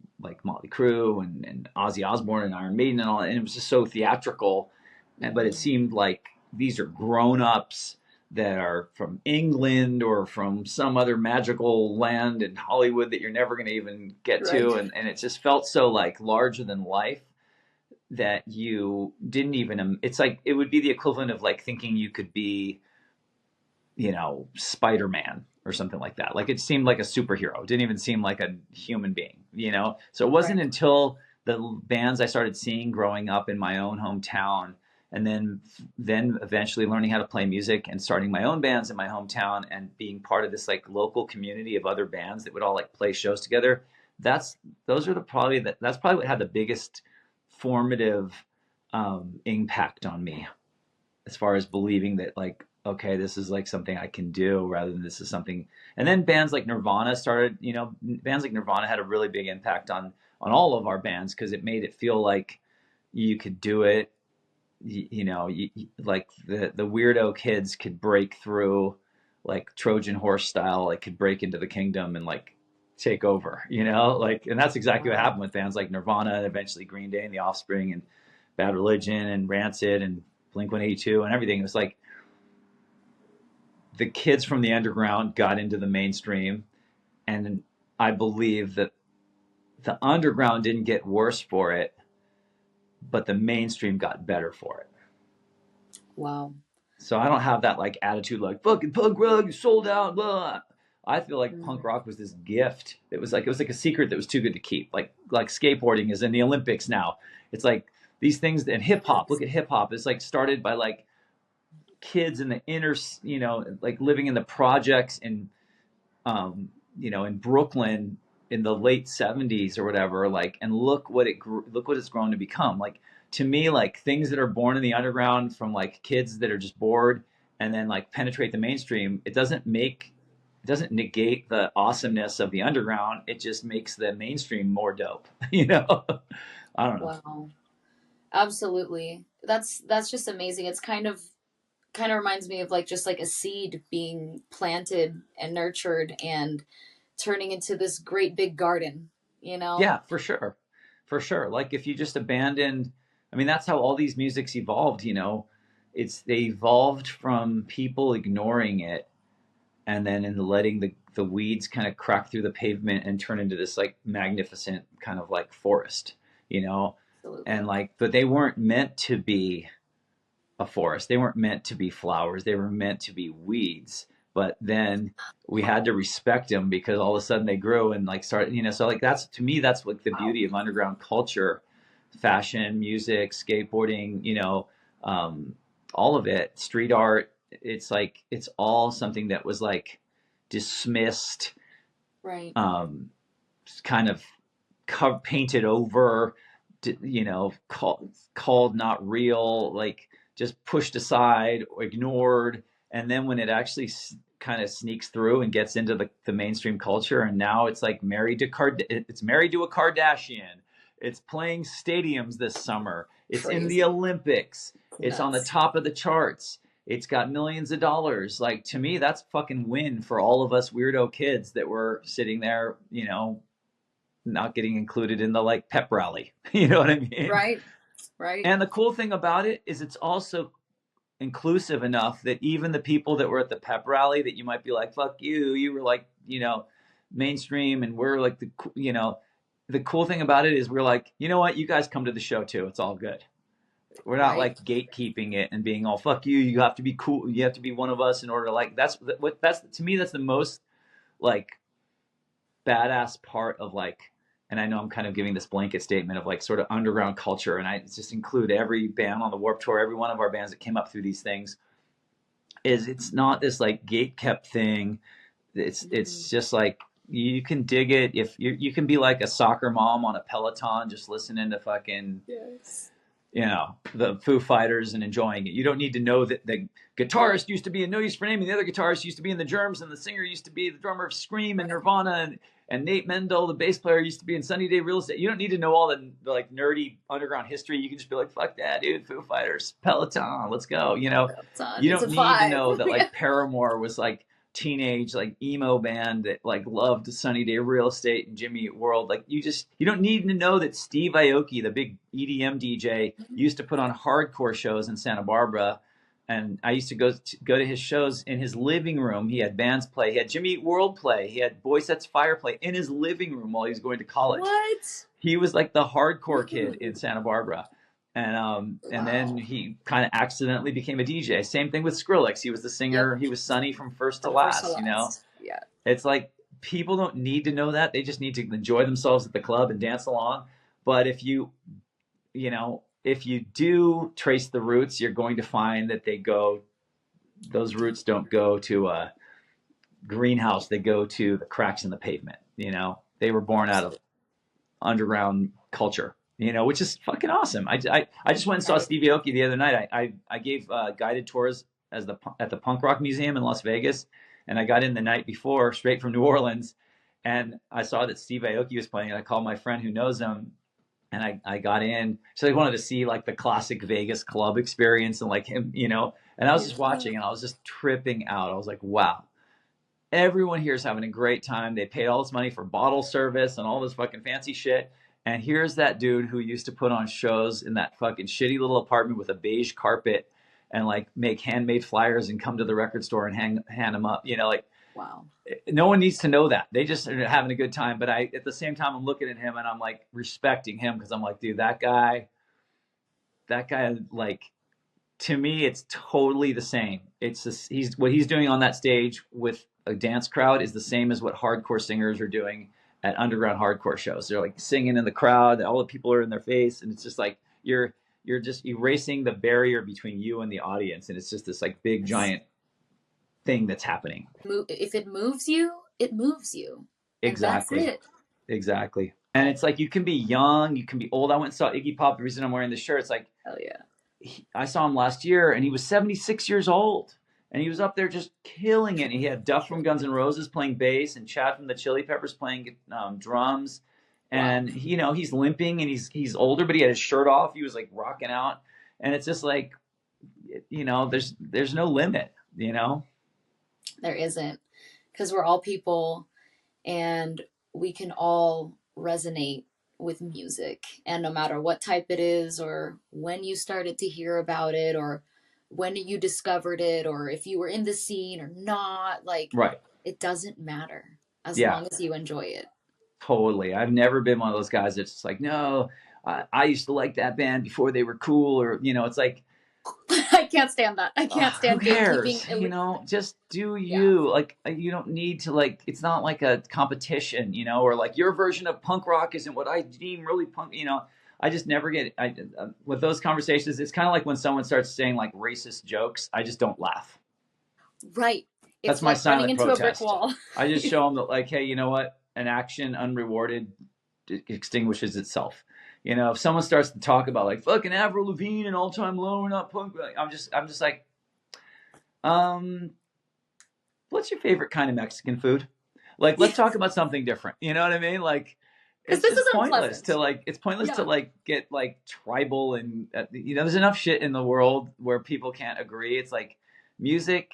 Motley Crue and Ozzy Osbourne and Iron Maiden and all, and it was just so theatrical. But it Mhm. seemed like these are grown ups that are from England or from some other magical land in Hollywood that you're never going to even get Right. to, and it just felt so like larger than life that you didn't even. It's like it would be the equivalent of like thinking you could be, you know, Spider-Man or something like that. Like it seemed like a superhero. It didn't even seem like a human being, you know? So it wasn't Right. until the bands I started seeing growing up in my own hometown, and then eventually learning how to play music and starting my own bands in my hometown and being part of this like local community of other bands that would all like play shows together. That's those are the probably that that's probably what had the biggest formative impact on me, as far as believing that like, okay, this is like something I can do rather than this is something. And then bands like Nirvana started, you know, bands like Nirvana had a really big impact on all of our bands, because it made it feel like you could do it. You know, like the weirdo kids could break through like Trojan horse style, like could break into the kingdom and like take over, you know, like, and that's exactly what Wow. happened with bands like Nirvana and eventually Green Day and The Offspring and Bad Religion and Rancid and Blink 182 and everything. It was like the kids from the underground got into the mainstream, and I believe that the underground didn't get worse for it, but the mainstream got better for it. Wow. So I don't have that like attitude like fucking punk rock sold out. Blah. I feel like punk rock was this gift. It was like a secret that was too good to keep. Like skateboarding is in the Olympics now. It's like these things, and hip hop. Look at hip hop. It's like started by like kids in the inner, like living in the projects in in Brooklyn in the late 70s or whatever, like, and look what it's grown to become. Like, to me, like, things that are born in the underground from like kids that are just bored and then like penetrate the mainstream, it doesn't negate the awesomeness of the underground. It just makes the mainstream more dope. I don't know. Wow. Absolutely. That's just amazing. It's kind of reminds me of like just like a seed being planted and nurtured and turning into this great big garden, you know? Yeah, for sure. For sure. Like if you just abandoned, I mean, that's how all these musics evolved. They evolved from people ignoring it and then in letting the weeds kind of crack through the pavement and turn into this like magnificent kind of like forest. And Absolutely. like, but they weren't meant to be a forest. They weren't meant to be flowers. They were meant to be weeds. But then we had to respect them because all of a sudden they grew and like started. So like that's, to me, that's like the Wow. beauty of underground culture, fashion, music, skateboarding, all of it, street art. It's like, it's all something that was like dismissed, Right. um, kind of painted over, called not real, like just pushed aside or ignored. And then when it actually kind of sneaks through and gets into the mainstream culture, and now it's like it's married to a Kardashian. It's playing stadiums this summer. It's in the Crazy. Olympics. It's on the Nuts. top of the charts. It's got millions of dollars. Like, to me, that's fucking win for all of us weirdo kids that were sitting there, not getting included in the like pep rally. You know what I mean? Right. Right. And the cool thing about it is it's also inclusive enough that even the people that were at the pep rally that you might be like, fuck you, you were like, mainstream, and we're like the cool thing about it is we're like, you know what, you guys come to the show too. It's all good. We're not Right. like gatekeeping it and being all fuck you. You have to be cool. You have to be one of us in order to like. That's to me. That's the most like badass part of like, and I know I'm kind of giving this blanket statement of like sort of underground culture, and I just include every band on the Warped Tour, every one of our bands that came up through these things, is it's not this like gate kept thing. It's just like you can dig it if you can be like a soccer mom on a Peloton just listening to fucking Yes. the Foo Fighters and enjoying it. You don't need to know that the guitarist used to be in No Use for Naming, the other guitarist used to be in the Germs, and the singer used to be the drummer of Scream and Nirvana, and Nate Mendel, the bass player, used to be in Sunny Day Real Estate. You don't need to know all the like nerdy underground history. You can just be like, fuck that, dude, Foo Fighters, Peloton, let's go. You It's a don't need to vibe. know that Yeah. like Paramore was like teenage like emo band that like loved Sunny Day Real Estate and Jimmy Eat World. Like you don't need to know that Steve Aoki, the big EDM DJ, used to put on hardcore shows in Santa Barbara. And I used to go to his shows in his living room. He had bands play. He had Jimmy Eat World play. He had Boy Sets Fire play in his living room while he was going to college. What? He was like the hardcore kid in Santa Barbara. And then Wow. he kind of accidentally became a DJ. Same thing with Skrillex. He was the Yep. singer. He was Sonny from First to From first to Last. last. Yeah. It's like people don't need to know that. They just need to enjoy themselves at the club and dance along. But if you do trace the roots, you're going to find that those roots don't go to a greenhouse. They go to the cracks in the pavement. They were born out of Absolutely. underground culture, which is fucking awesome. I just went and saw Right. Stevie Aoki the other night. I gave guided tours at the Punk Rock Museum in Las Vegas, and I got in the night before straight from New Orleans, and I saw that Steve Aoki was playing, and I called my friend who knows him, and I got in. So I wanted to see like the classic Vegas club experience and like him, and I was just Yeah. watching and I was just tripping out. I was like, wow, everyone here is having a great time. They paid all this money for bottle service and all this fucking fancy shit. And here's that dude who used to put on shows in that fucking shitty little apartment with a beige carpet and like make handmade flyers and come to the record store and hand them up. Like Wow. No one needs to know that. They just are having a good time. But at the same time, I'm looking at him and I'm like respecting him because I'm like, dude, that guy, like, to me, it's totally the same. It's just, what he's doing on that stage with a dance crowd is the same as what hardcore singers are doing at underground hardcore shows. They're like singing in the crowd, all the people are in their face, and it's just like you're just erasing the barrier between you and the audience, and it's just this like big giant thing that's happening. If it moves you, it moves you. Exactly. And that's it. Exactly. And it's like you can be young, you can be old. I went and saw Iggy Pop. The reason I'm wearing this shirt, it's like, hell yeah. I saw him last year, and he was 76 years old, and he was up there just killing it. He had Duff from Guns N' Roses playing bass, and Chad from the Chili Peppers playing drums. And wow. You know, he's limping, and he's older, but he had his shirt off. He was like rocking out, and it's just like, you know, there's no limit, you know. There isn't, because we're all people, and we can all resonate with music, and no matter what type it is, or when you started to hear about it, or when you discovered it, or if you were in the scene or not, like, right, it doesn't matter as long as you enjoy it. Totally. I've never been one of those guys that's just like, no, I used to like that band before they were cool, or, you know, it's like, I can't stand that. I can't stand who cares? You know, just do you. Like, you don't need to, like, it's not like a competition, you know, or like your version of punk rock isn't what I deem really punk, you know. I just never get with those conversations. It's kind of like when someone starts saying like racist jokes, I just don't laugh. Right. That's my silent protest. A brick wall. I just show them that, like, hey, you know what? An action unrewarded extinguishes itself. You know, if someone starts to talk about like fucking Avril Lavigne and All Time Low, we're not punk. I'm just like, what's your favorite kind of Mexican food? Like, let's talk about something different. You know what I mean? Like, it's pointless to like, to like get like tribal and you know, there's enough shit in the world where people can't agree. It's like music.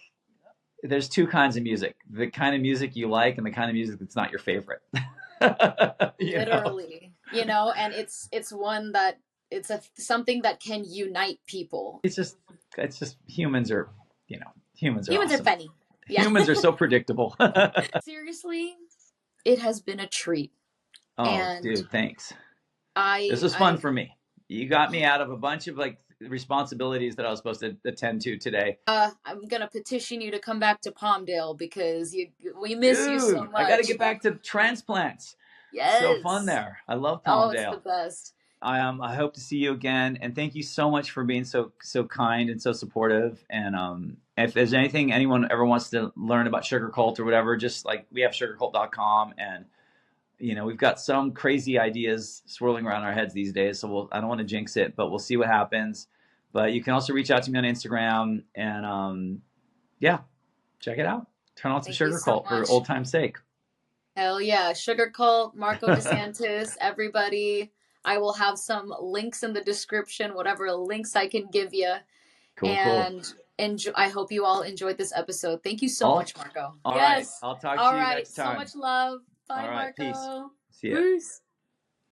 There's two kinds of music: the kind of music you like and the kind of music that's not your favorite. Literally, you know, and it's one that it's something that can unite people. It's just humans are, you know, humans are funny. Yeah. Humans are so predictable. Seriously, it has been a treat. Oh, and dude, thanks. This was fun for me. You got me out of a bunch of like responsibilities that I was supposed to attend to today. I'm gonna petition you to come back to Palmdale because we miss you so much. I gotta get back to transplants. Yes, so fun there. I love Palmdale. Oh, it's the best. I hope to see you again, and thank you so much for being so kind and so supportive. And if there's anything anyone ever wants to learn about Sugarcult or whatever, just like we have sugarcult.com, and you know, we've got some crazy ideas swirling around our heads these days. So I don't want to jinx it, but we'll see what happens. But you can also reach out to me on Instagram, and yeah, check it out. Turn on some Sugarcult for old time's sake. Hell yeah, Sugarcult, Marko Desantis, everybody. I will have some links in the description, whatever links I can give you. Cool, and I hope you all enjoyed this episode. Thank you so much, Marko. All right. I'll talk to you next time. So much love. Bye, all right, Marko. Peace. See ya. Peace.